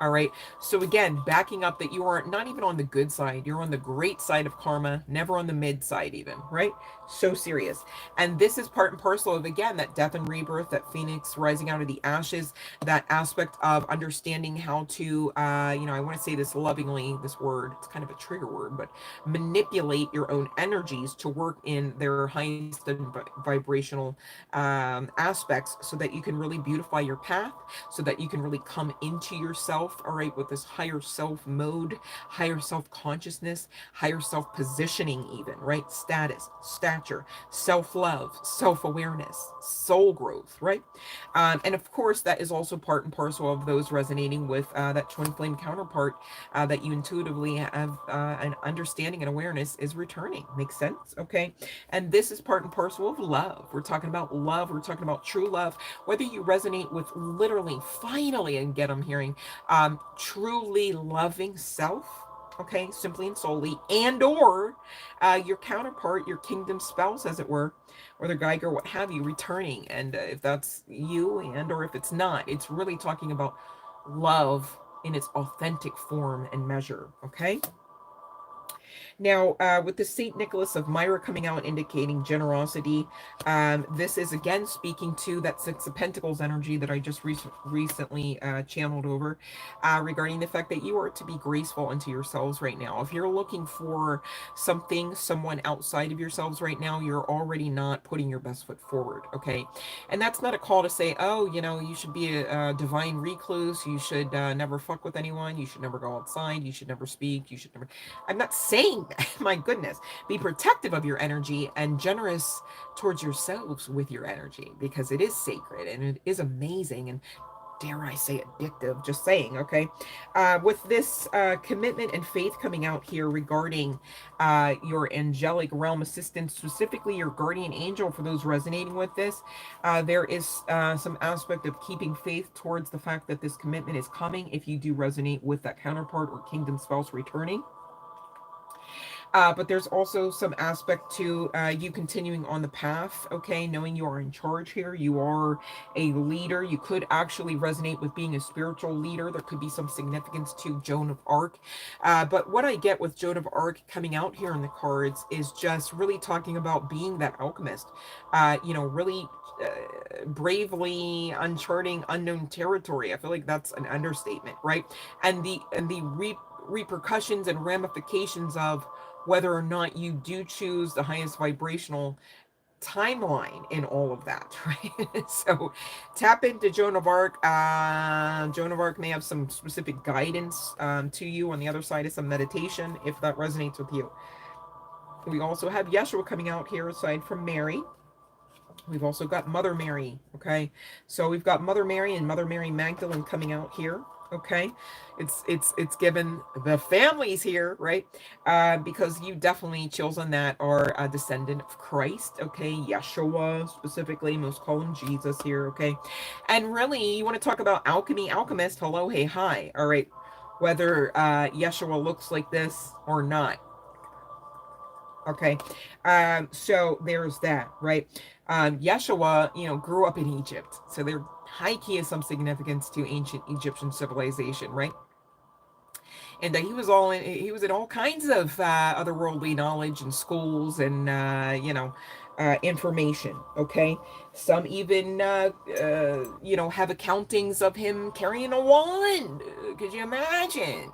All right. So again, backing up that you are not even on the good side, you're on the great side of karma, never on the mid side, even, right? So serious. And this is part and parcel of, again, that death and rebirth, that phoenix rising out of the ashes, that aspect of understanding how to, I want to say this lovingly, this word, it's kind of a trigger word, but manipulate your own energies to work in their highest vibrational aspects so that you can really beautify your path, so that you can really come into yourself, all right, with this higher self mode, higher self consciousness, higher self positioning, even, right? Status, stature, self love, self awareness, soul growth, right? And of course, that is also part and parcel of those resonating with that twin flame counterpart that you intuitively have an understanding and awareness is returning. Makes sense? Okay. And this is part and parcel of love. We're talking about love. We're talking about true love. Whether you resonate with literally, finally, and get I'm hearing, truly loving self, okay, simply and solely, and or your counterpart, your kingdom spouse, as it were, or the guy, girl, what have you, returning. And if that's you, and or if it's not, it's really talking about love in its authentic form and measure. Okay. Now, with the Saint Nicholas of Myra coming out indicating generosity, this is again speaking to that Six of Pentacles energy that I just recently channeled over, regarding the fact that you are to be graceful unto yourselves right now. If you're looking for something, someone outside of yourselves right now, you're already not putting your best foot forward, okay? And that's not a call to say, oh, you should be a divine recluse, you should never fuck with anyone, you should never go outside, you should never speak, you should never. I'm not saying that. My goodness. Be protective of your energy and generous towards yourselves with your energy, because it is sacred and it is amazing and, dare I say, addictive. Just saying, okay? With this commitment and faith coming out here regarding your angelic realm assistance, specifically your guardian angel, for those resonating with this, there is some aspect of keeping faith towards the fact that this commitment is coming if you do resonate with that counterpart or kingdom spouse returning. But there's also some aspect to you continuing on the path, okay? Knowing you are in charge here. You are a leader. You could actually resonate with being a spiritual leader. There could be some significance to Joan of Arc. But what I get with Joan of Arc coming out here in the cards is just really talking about being that alchemist. Really bravely uncharting unknown territory. I feel like that's an understatement, right? And the repercussions and ramifications of whether or not you do choose the highest vibrational timeline in all of that, right? So tap into Joan of Arc. Joan of Arc may have some specific guidance to you on the other side of some meditation, if that resonates with you. We also have Yeshua coming out here aside from Mary. We've also got Mother Mary, okay? So we've got Mother Mary and Mother Mary Magdalene coming out here, okay? It's given the families here, right? Because you definitely, chills on that, are a descendant of Christ, okay? Yeshua specifically, most call him Jesus here, okay? And really, you want to talk about alchemy, alchemist, hello, hey, hi, all right? Whether Yeshua looks like this or not, okay? So there's that, right? Yeshua, grew up in Egypt, so there high key is some significance to ancient Egyptian civilization, right? And he was in all kinds of otherworldly knowledge and schools and information. Okay, some even have accountings of him carrying a wand. Could you imagine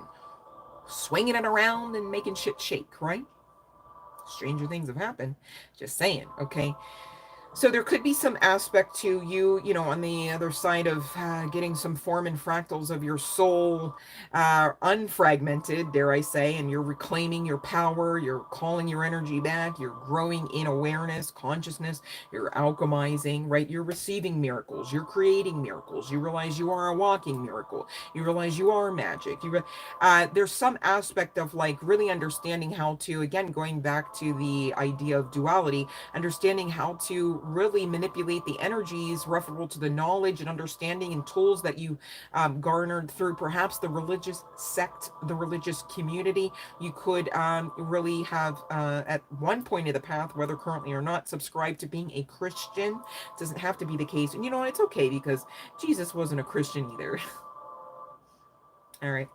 swinging it around and making shit shake? Right? Stranger things have happened. Just saying. Okay. So there could be some aspect to you, on the other side of getting some form and fractals of your soul unfragmented, dare I say, and you're reclaiming your power, you're calling your energy back, you're growing in awareness, consciousness, you're alchemizing, right? You're receiving miracles, you're creating miracles, you realize you are a walking miracle, you realize you are magic. There's some aspect of like really understanding how to, again, going back to the idea of duality, understanding how to really manipulate the energies referable to the knowledge and understanding and tools that you garnered through perhaps the religious sect, the religious community. You could really have, at one point of the path, whether currently or not, subscribe to being a Christian. It doesn't have to be the case. And you know what? It's okay because Jesus wasn't a Christian either. All right.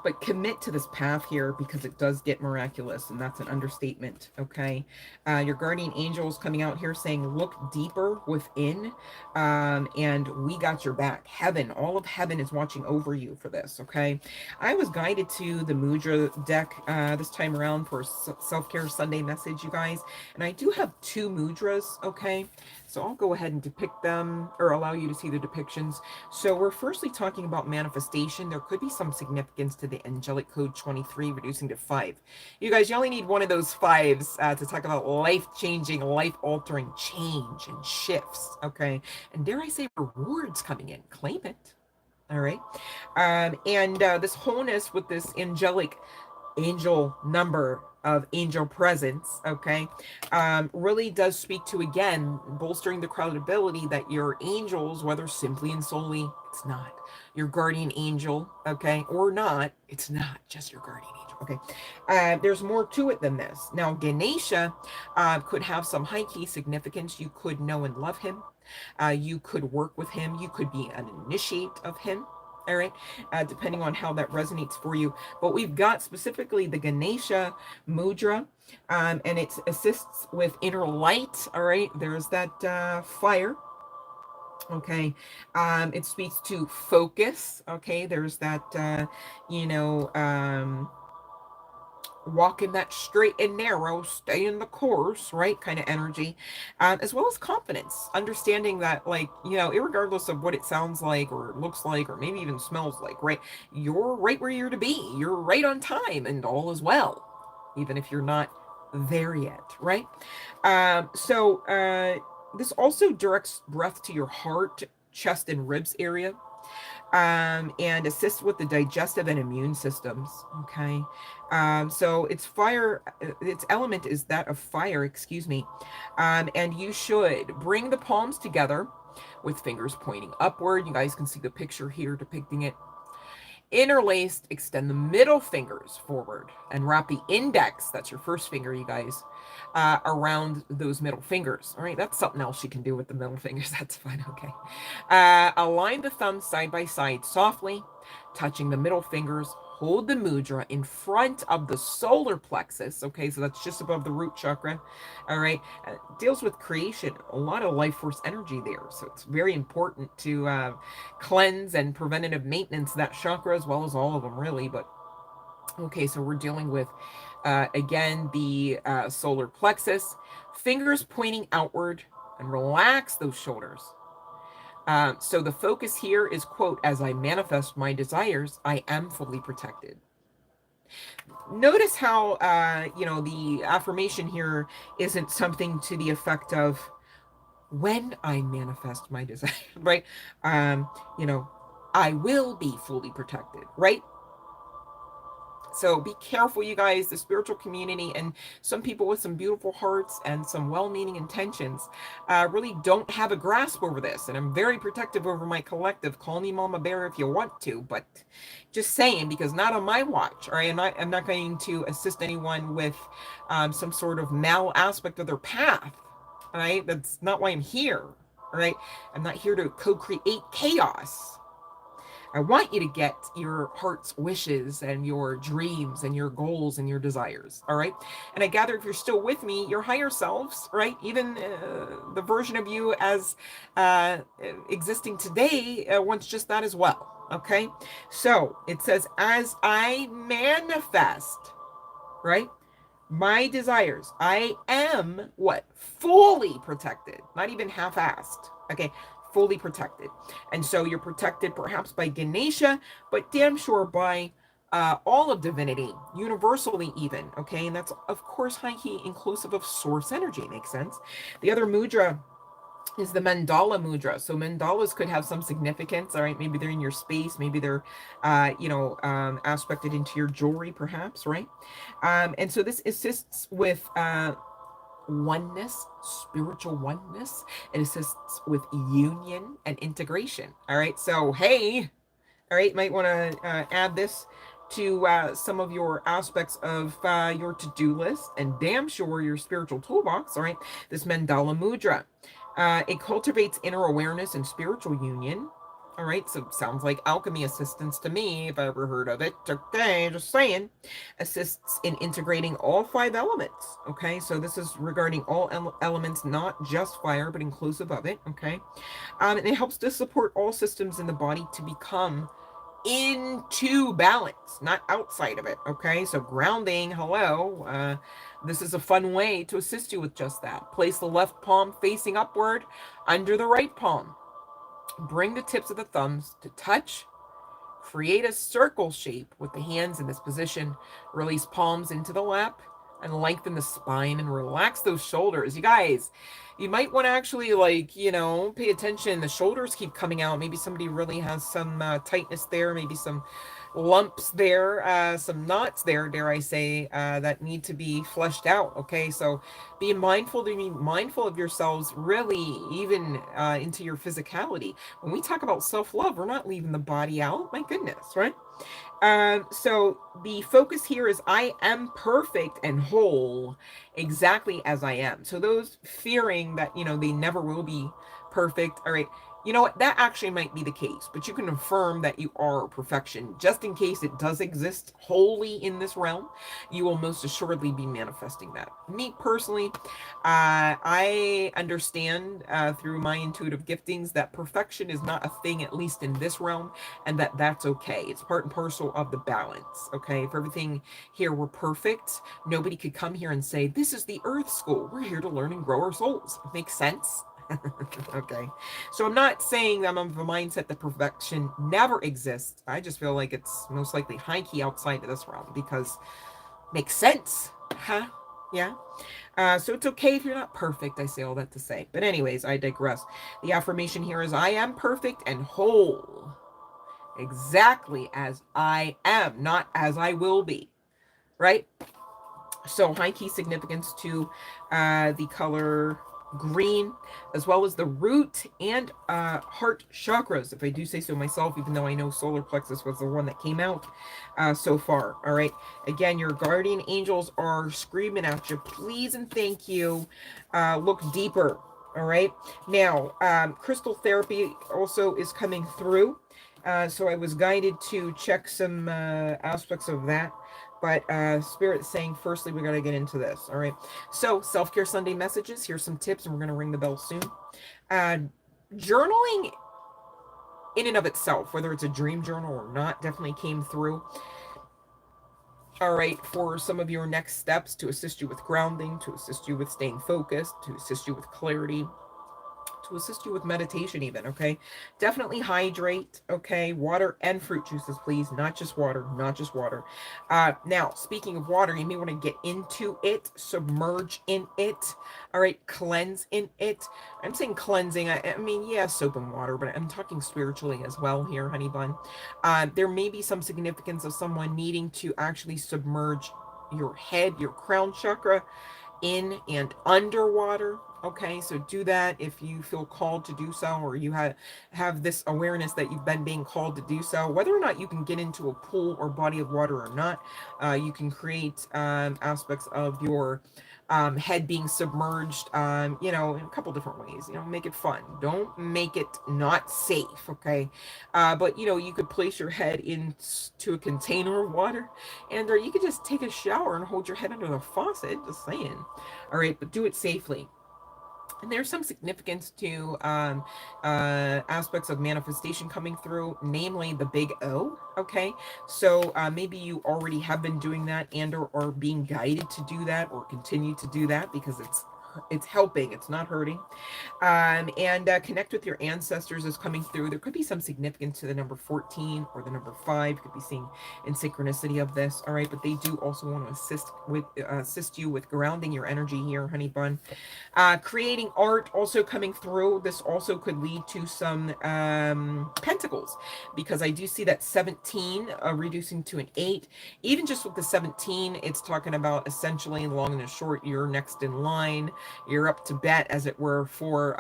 But commit to this path here because it does get miraculous, and that's an understatement. Okay, your guardian angel is coming out here saying look deeper within, and we got your back. Heaven, all of heaven is watching over you for this. Okay, I was guided to the mudra deck this time around for self-care Sunday message, you guys, and I do have two mudras. Okay, so I'll go ahead and depict them, or allow you to see the depictions. So we're firstly talking about manifestation. There could be some significance to the angelic code 23 reducing to 5. You guys, you only need one of those 5s to talk about life-changing, life-altering change and shifts, okay? And dare I say rewards coming in. Claim it. All right. And this wholeness with this angelic angel number of angel presence, okay, really does speak to, again, bolstering the credibility that your angels, whether simply and solely, it's not your guardian angel, okay, or not, it's not just your guardian angel, okay. There's more to it than this. Now, Ganesha could have some high key significance. You could know and love him. You could work with him. You could be an initiate of him. All right, depending on how that resonates for you. But we've got specifically the Ganesha mudra, and it assists with inner light. All right, there's that fire. Okay, it speaks to focus. Okay, there's that, you know, walk in that straight and narrow, stay in the course, right, kind of energy, as well as confidence, understanding that, like, irregardless of what it sounds like or looks like or maybe even smells like, right, you're right where you're to be, you're right on time, and all is well, even if you're not there yet, right? This also directs breath to your heart, chest, and ribs area, and assists with the digestive and immune systems. Okay, so its fire, its element is that of fire. Excuse me, and you should bring the palms together with fingers pointing upward. You guys can see the picture here depicting it. Interlaced, extend the middle fingers forward and wrap the index, that's your first finger, you guys, around those middle fingers. All right, that's something else you can do with the middle fingers. That's fine. Okay. Align the thumbs side by side softly, touching the middle fingers. Hold the mudra in front of the solar plexus. Okay, so that's just above the root chakra. All right, deals with creation, a lot of life force energy there. So it's very important to cleanse and preventative maintenance that chakra, as well as all of them, really. But okay, so we're dealing with, again, the solar plexus, fingers pointing outward, and relax those shoulders. So the focus here is, quote, as I manifest my desires, I am fully protected. Notice how, the affirmation here isn't something to the effect of, when I manifest my desire, right? I will be fully protected, right? So be careful, you guys, the spiritual community and some people with some beautiful hearts and some well-meaning intentions really don't have a grasp over this. And I'm very protective over my collective. Call me Mama Bear if you want to, but just saying, because not on my watch. All right, I'm not going to assist anyone with some sort of mal aspect of their path. All right, that's not why I'm here. All right, I'm not here to co-create chaos. I want you to get your heart's wishes and your dreams and your goals and your desires, all right? And I gather if you're still with me, your higher selves, right? Even the version of you as existing today wants just that as well, okay? So it says, as I manifest right? My desires. I am what? Fully protected, not even half-assed. Okay, fully protected. And so you're protected perhaps by Ganesha, but damn sure by all of divinity, universally even. Okay, and that's of course high key inclusive of source energy. Makes sense. The other mudra is the mandala mudra. So mandalas could have some significance. All right, maybe they're in your space, maybe they're aspected into your jewelry perhaps, right? And so this assists with oneness, spiritual oneness. It assists with union and integration. All right, so hey, all right, might want to add this to some of your aspects of your to-do list, and damn sure your spiritual toolbox. All right, this mandala mudra. It cultivates inner awareness and spiritual union. All right, so sounds like alchemy assistance to me, if I ever heard of it. Okay, just saying. Assists in integrating all 5 elements. Okay, so this is regarding all elements, not just fire, but inclusive of it. Okay, and it helps to support all systems in the body to become into balance, not outside of it. Okay, so grounding, hello. This is a fun way to assist you with just that. Place the left palm facing upward under the right palm. Bring the tips of the thumbs to touch. Create a circle shape with the hands in this position. Release palms into the lap and lengthen the spine and relax those shoulders. You guys, you might want to actually, like, pay attention. The shoulders keep coming out. Maybe somebody really has some tightness there, maybe some lumps there, some knots there, dare I say, that need to be fleshed out. Okay, so be mindful of yourselves, really, even into your physicality. When we talk about self-love, we're not leaving the body out. My goodness, right? So the focus here is I am perfect and whole exactly as I am. So those fearing that, they never will be perfect. All right. You know what? That actually might be the case, but you can affirm that you are perfection. Just in case it does exist wholly in this realm, you will most assuredly be manifesting that. Me personally, I understand through my intuitive giftings that perfection is not a thing, at least in this realm, and that's okay. It's part and parcel of the balance. Okay, if everything here were perfect, nobody could come here and say, this is the earth school, we're here to learn and grow our souls. Makes sense? Okay, so I'm not saying that I'm of a mindset that perfection never exists. I just feel like it's most likely high key outside of this realm, because makes sense, huh? Yeah. So it's okay if you're not perfect. I say all that to say, but anyways, I digress. The affirmation here is I am perfect and whole exactly as I am, not as I will be, right? So high key significance to the color green, as well as the root and heart chakras, if I do say so myself, even though I know solar plexus was the one that came out so far. All right, again, your guardian angels are screaming at you, please and thank you. Look deeper. All right, now crystal therapy also is coming through, so I was guided to check some aspects of that. But Spirit's saying, firstly, we got to get into this. All right. So, self-care Sunday messages. Here's some tips, and we're going to ring the bell soon. Uh, Journaling in and of itself, whether it's a dream journal or not, definitely came through. All right, for some of your next steps to assist you with grounding, to assist you with staying focused, to assist you with clarity, to assist you with meditation even. Okay, definitely hydrate. Okay, water and fruit juices, please, not just water, not just water. Now, speaking of water, you may want to get into it, submerge in it. All right, cleanse in it. I'm saying cleansing, I mean, yeah, soap and water, but I'm talking spiritually as well here, honey bun. There may be some significance of someone needing to actually submerge your head, your crown chakra, in and underwater. Okay, so do that if you feel called to do so, or you have this awareness that you've been being called to do so. Whether or not you can get into a pool or body of water or not, you can create aspects of your head being submerged, in a couple different ways. Make it fun. Don't make it not safe, okay? But you could place your head into a container of water, and you could just take a shower and hold your head under the faucet. Just saying. All right, but do it safely. And there's some significance to aspects of manifestation coming through, namely the big O. Okay, so maybe you already have been doing that and or are being guided to do that or continue to do that because it's helping, it's not hurting. And connect with your ancestors is coming through. There could be some significance to the number 14 or the number 5. You could be seeing in synchronicity of this. All right, but they do also want to assist you with grounding your energy here, honey bun. Creating art also coming through. This also could lead to some pentacles, because I do see that 17 reducing to an 8. Even just with the 17, it's talking about essentially, long and short, you're next in line. You're up to bat, as it were, for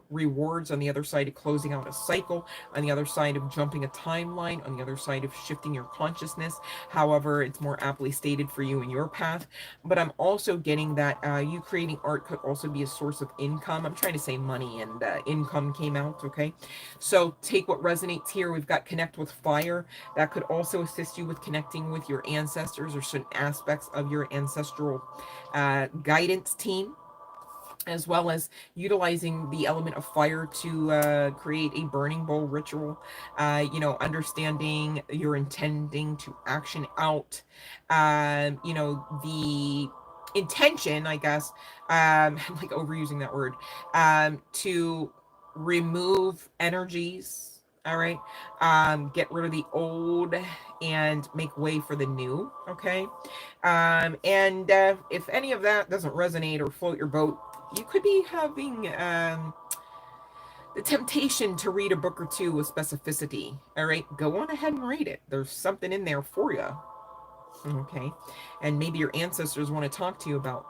rewards on the other side of closing out a cycle, on the other side of jumping a timeline, on the other side of shifting your consciousness. However, it's more aptly stated for you in your path. But I'm also getting that you creating art could also be a source of income. I'm trying to say money, and income came out, okay? So take what resonates here. We've got connect with fire. That could also assist you with connecting with your ancestors or certain aspects of your ancestral guidance team, as well as utilizing the element of fire to create a burning bowl ritual. Understanding you're intending to action out, the intention, I guess, I'm like overusing that word, to remove energies. All right. Get rid of the old and make way for the new. Okay. And if any of that doesn't resonate or float your boat, you could be having the temptation to read a book or two with specificity. All right, go on ahead and read it. There's something in there for you. Okay, and maybe your ancestors want to talk to you about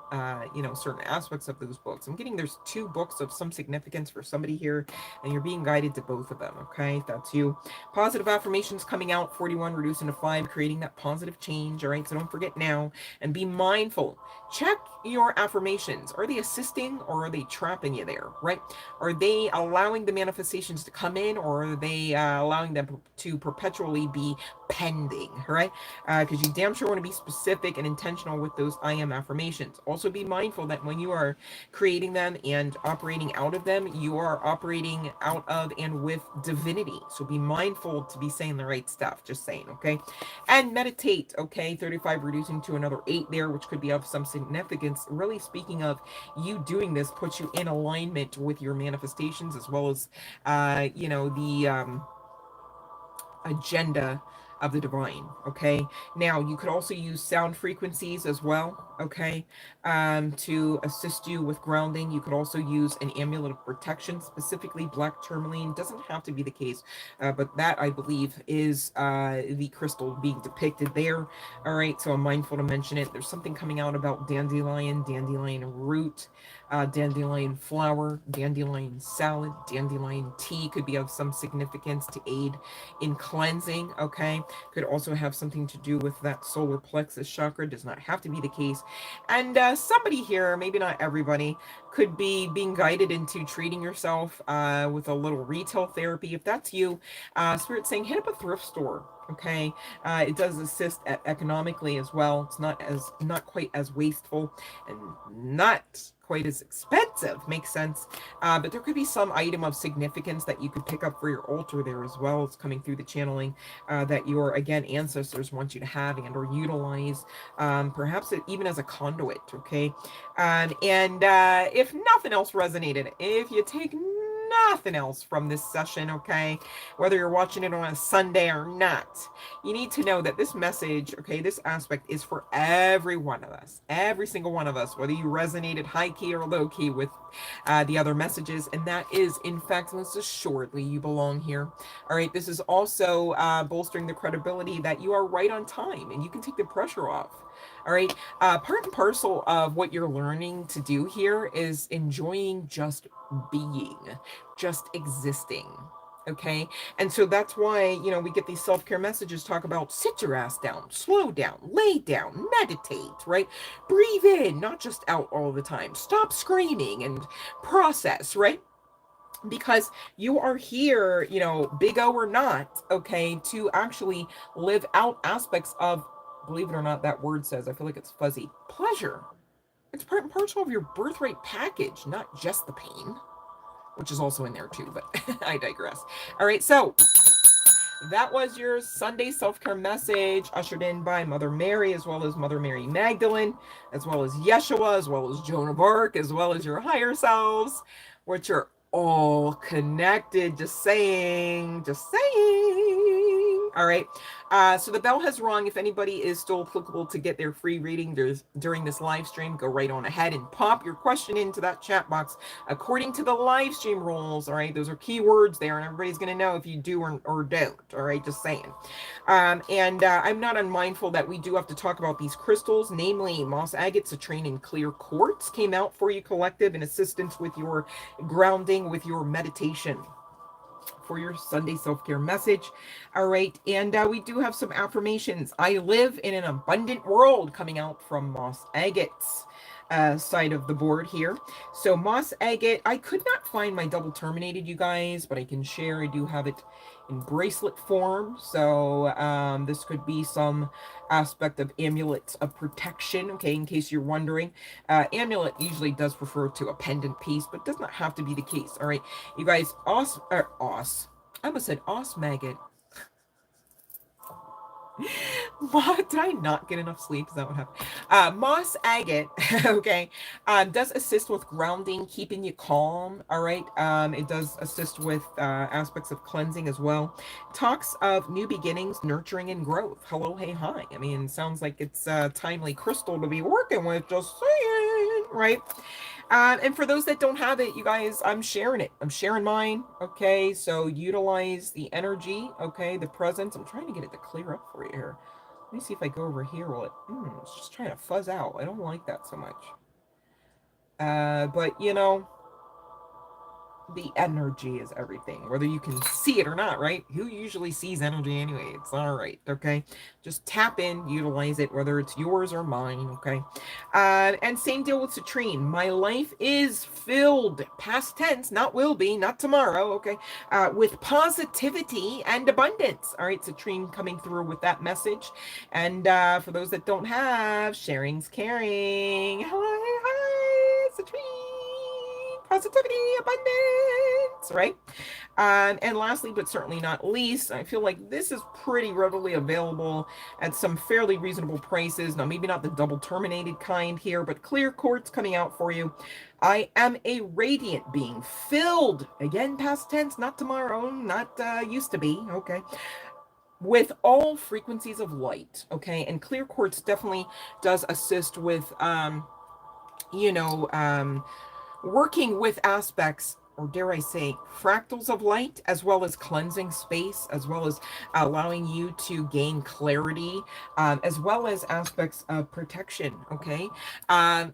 certain aspects of those books. I'm getting there's 2 books of some significance for somebody here, and you're being guided to both of them. Okay, if that's you. Positive affirmations coming out, 41 reducing to 5, creating that positive change. All right, so don't forget now, and be mindful. Check your affirmations. Are they assisting or are they trapping you there? Right, are they allowing the manifestations to come in, or are they allowing them to perpetually be pending? Right, because you damn sure want to be specific and intentional with those I am affirmations. Also be mindful that when you are creating them and operating out of them, you are operating out of and with divinity. So be mindful to be saying the right stuff. Just saying, okay? And meditate, okay? 35 reducing to another 8 there, which could be of some significance. Really speaking of you doing this puts you in alignment with your manifestations, as well as, the agenda of the divine. Okay, now you could also use sound frequencies as well, okay, to assist you with grounding. You could also use an amulet of protection, specifically black tourmaline. Doesn't have to be the case, but that, I believe, is the crystal being depicted there. All right, so I'm mindful to mention it. There's something coming out about dandelion root, dandelion flower, dandelion salad, dandelion tea could be of some significance to aid in cleansing. Okay, could also have something to do with that solar plexus chakra. Does not have to be the case. And somebody here, maybe not everybody, could be being guided into treating yourself with a little retail therapy. If that's you, Spirit saying hit up a thrift store. Okay, it does assist economically as well. It's not quite as wasteful and not quite as expensive. Makes sense. But there could be some item of significance that you could pick up for your altar there as well. It's coming through the channeling that your, again, ancestors want you to have and or utilize, perhaps even as a conduit. Okay, and if nothing else resonated, if you take nothing else from this session, okay, whether you're watching it on a Sunday or not, you need to know that this message, okay, this aspect is for every one of us, every single one of us, whether you resonated high key or low key with the other messages. And that is, in fact, most assuredly, you belong here. All right, this is also bolstering the credibility that you are right on time and you can take the pressure off. All right, part and parcel of what you're learning to do here is enjoying just being, just existing. Okay, and so that's why, we get these self-care messages talk about sit your ass down, slow down, lay down, meditate, right? Breathe in, not just out all the time. Stop screaming and process, right? Because you are here, big O or not, okay, to actually live out aspects of, believe it or not, that word says, I feel like it's fuzzy, pleasure. It's part and parcel of your birthright package, not just the pain, which is also in there too, but I digress. All right, so that was your Sunday self-care message, ushered in by Mother Mary, as well as Mother Mary Magdalene, as well as Yeshua, as well as Joan of Arc, as well as your higher selves, which are all connected. Just saying, just saying. All right. So the bell has rung. If anybody is still applicable to get their free reading during this live stream, go right on ahead and pop your question into that chat box according to the live stream rules. All right. Those are keywords there, and everybody's going to know if you do or don't. All right. Just saying. I'm not unmindful that we do have to talk about these crystals, namely moss agate, citrine, and clear quartz came out for you collective in assistance with your grounding, with your meditation for your Sunday self-care message. All right, and we do have some affirmations. I live in an abundant world coming out from moss agate's side of the board here. So moss agate, I could not find my double terminated, you guys, but I can share. I do have it in bracelet form. So this could be some aspect of amulets of protection, okay, in case you're wondering. Amulet usually does refer to a pendant piece, but does not have to be the case. All right, you guys, I almost said os maggot. Did I not get enough sleep? Is that what happened? Moss agate, okay, does assist with grounding, keeping you calm. All right, it does assist with aspects of cleansing as well. Talks of new beginnings, nurturing, and growth. Hello, hey, hi. I mean, sounds like it's a timely crystal to be working with. Just saying, right? And for those that don't have it, you guys, I'm sharing it. I'm sharing mine. Okay, so utilize the energy. Okay, the presence. I'm trying to get it to clear up for you here. Let me see if I go over here. Will it? It's just trying to fuzz out. I don't like that so much. But you know, the energy is everything, whether you can see it or not, right? Who usually sees energy anyway? It's all right, okay? Just tap in, utilize it, whether it's yours or mine, okay? And same deal with citrine. My life is filled, past tense, not will be, not tomorrow, okay? With positivity and abundance. All right, citrine coming through with that message. And for those that don't have, sharing's caring. Hello, hi, citrine. Positivity, abundance, right? And lastly, but certainly not least, I feel like this is pretty readily available at some fairly reasonable prices. Now, maybe not the double terminated kind here, but clear quartz coming out for you. I am a radiant being filled, again, past tense, not tomorrow, not used to be, okay, with all frequencies of light, okay? And clear quartz definitely does assist with, you know, working with aspects, or dare I say, fractals of light, as well as cleansing space, as well as allowing you to gain clarity, as well as aspects of protection, okay? And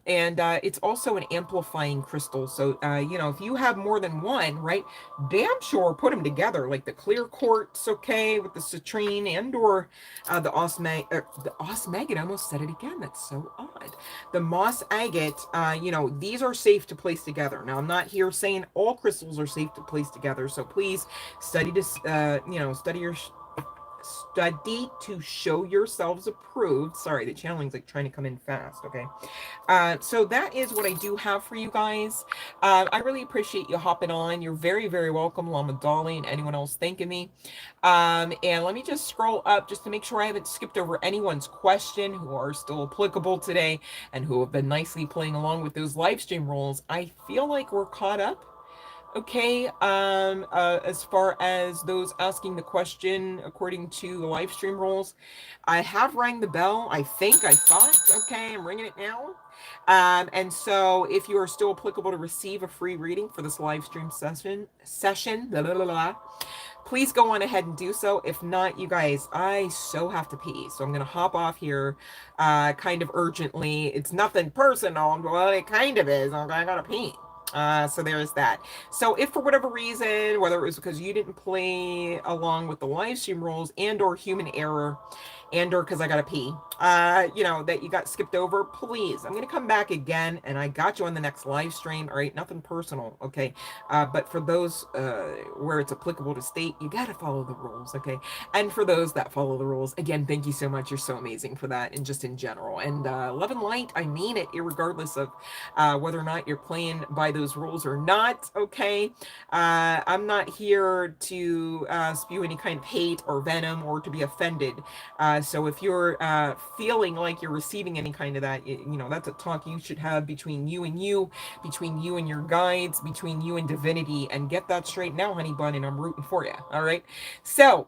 it's also an amplifying crystal. So, you know, if you have more than one, right, damn sure put them together, like the clear quartz, okay, with the citrine and or the osmagate, I almost said it again. That's so odd. The moss agate, you know, these are safe to place together. Now, I'm not here saying all crystals are safe to place together, so please study this, you know, study to show yourselves approved. Sorry, the channeling's like trying to come in fast, okay? So that is what I do have for you guys. I really appreciate you hopping on. You're very, very welcome, Lama Dolly, and anyone else thanking me. And let me just scroll up just to make sure I haven't skipped over anyone's question who are still applicable today and who have been nicely playing along with those live stream rules. I feel like we're caught up. Okay, as far as those asking the question according to the live stream rules, I have rang the bell. I thought, okay, I'm ringing it now. And so if you are still applicable to receive a free reading for this live stream session, blah, blah, blah, blah, please go on ahead and do so. If not, you guys, I so have to pee. So I'm going to hop off here kind of urgently. It's nothing personal. Well, it kind of is. I got to pee. So there is that. So if for whatever reason, whether it was because you didn't play along with the live stream rules and or human error and or because I gotta pee, that you got skipped over, please, I'm gonna come back again and I got you on the next live stream. All right, nothing personal, okay? But for those where it's applicable to state, you gotta follow the rules, okay? And for those that follow the rules, again, thank you so much. You're so amazing for that, and just in general. And love and light, I mean it, irregardless of whether or not you're playing by those rules or not, okay? I'm not here to spew any kind of hate or venom or to be offended. So if you're feeling like you're receiving any kind of that, that's a talk you should have between you, between you and your guides, between you and divinity, and get that straight now, honey bun, and I'm rooting for you, all right? So,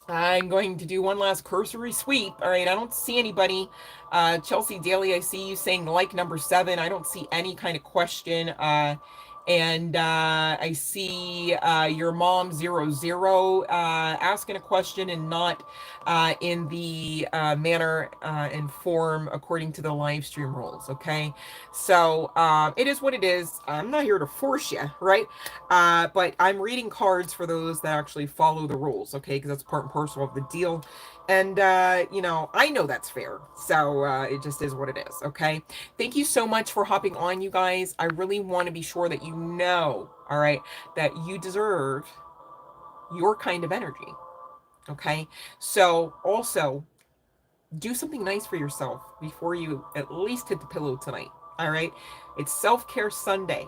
I'm going to do one last cursory sweep. All right, I don't see anybody. Chelsea Daly, I see you saying like number 7. I don't see any kind of question. And I see your mom 00 asking a question and not in the manner and form according to the live stream rules. Okay, so it is what it is. I'm not here to force you, right? But I'm reading cards for those that actually follow the rules, okay? Because that's part and parcel of the deal. And, I know that's fair. So it just is what it is, okay? Thank you so much for hopping on, you guys. I really want to be sure that you know, all right, that you deserve your kind of energy, okay? So also, do something nice for yourself before you at least hit the pillow tonight, all right? It's Self Care Sunday.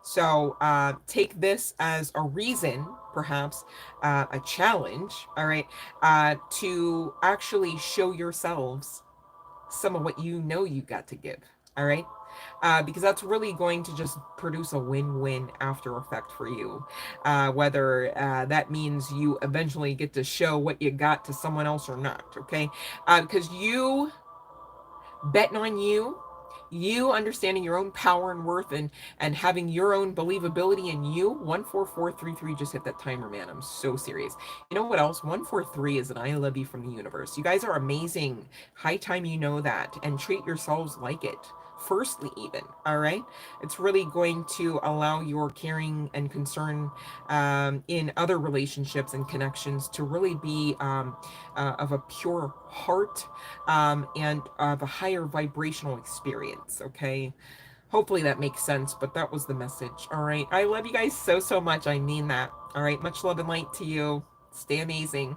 So take this as a reason, perhaps a challenge, all right, to actually show yourselves some of what you know you got to give, all right? Because that's really going to just produce a win-win after effect for you. Whether that means you eventually get to show what you got to someone else or not, okay? Because you betting on you understanding your own power and worth and having your own believability in you. 14433 just hit that timer, man. I'm so serious. You know what else? 143 is an I love you from the universe. You guys are amazing. High time you know that, and treat yourselves like it. Firstly, even, all right, it's really going to allow your caring and concern in other relationships and connections to really be of a pure heart, and of a higher vibrational experience, okay? Hopefully that makes sense, but that was the message, all right? I love you guys so, so much. I mean that, all right? Much love and light to you. Stay amazing.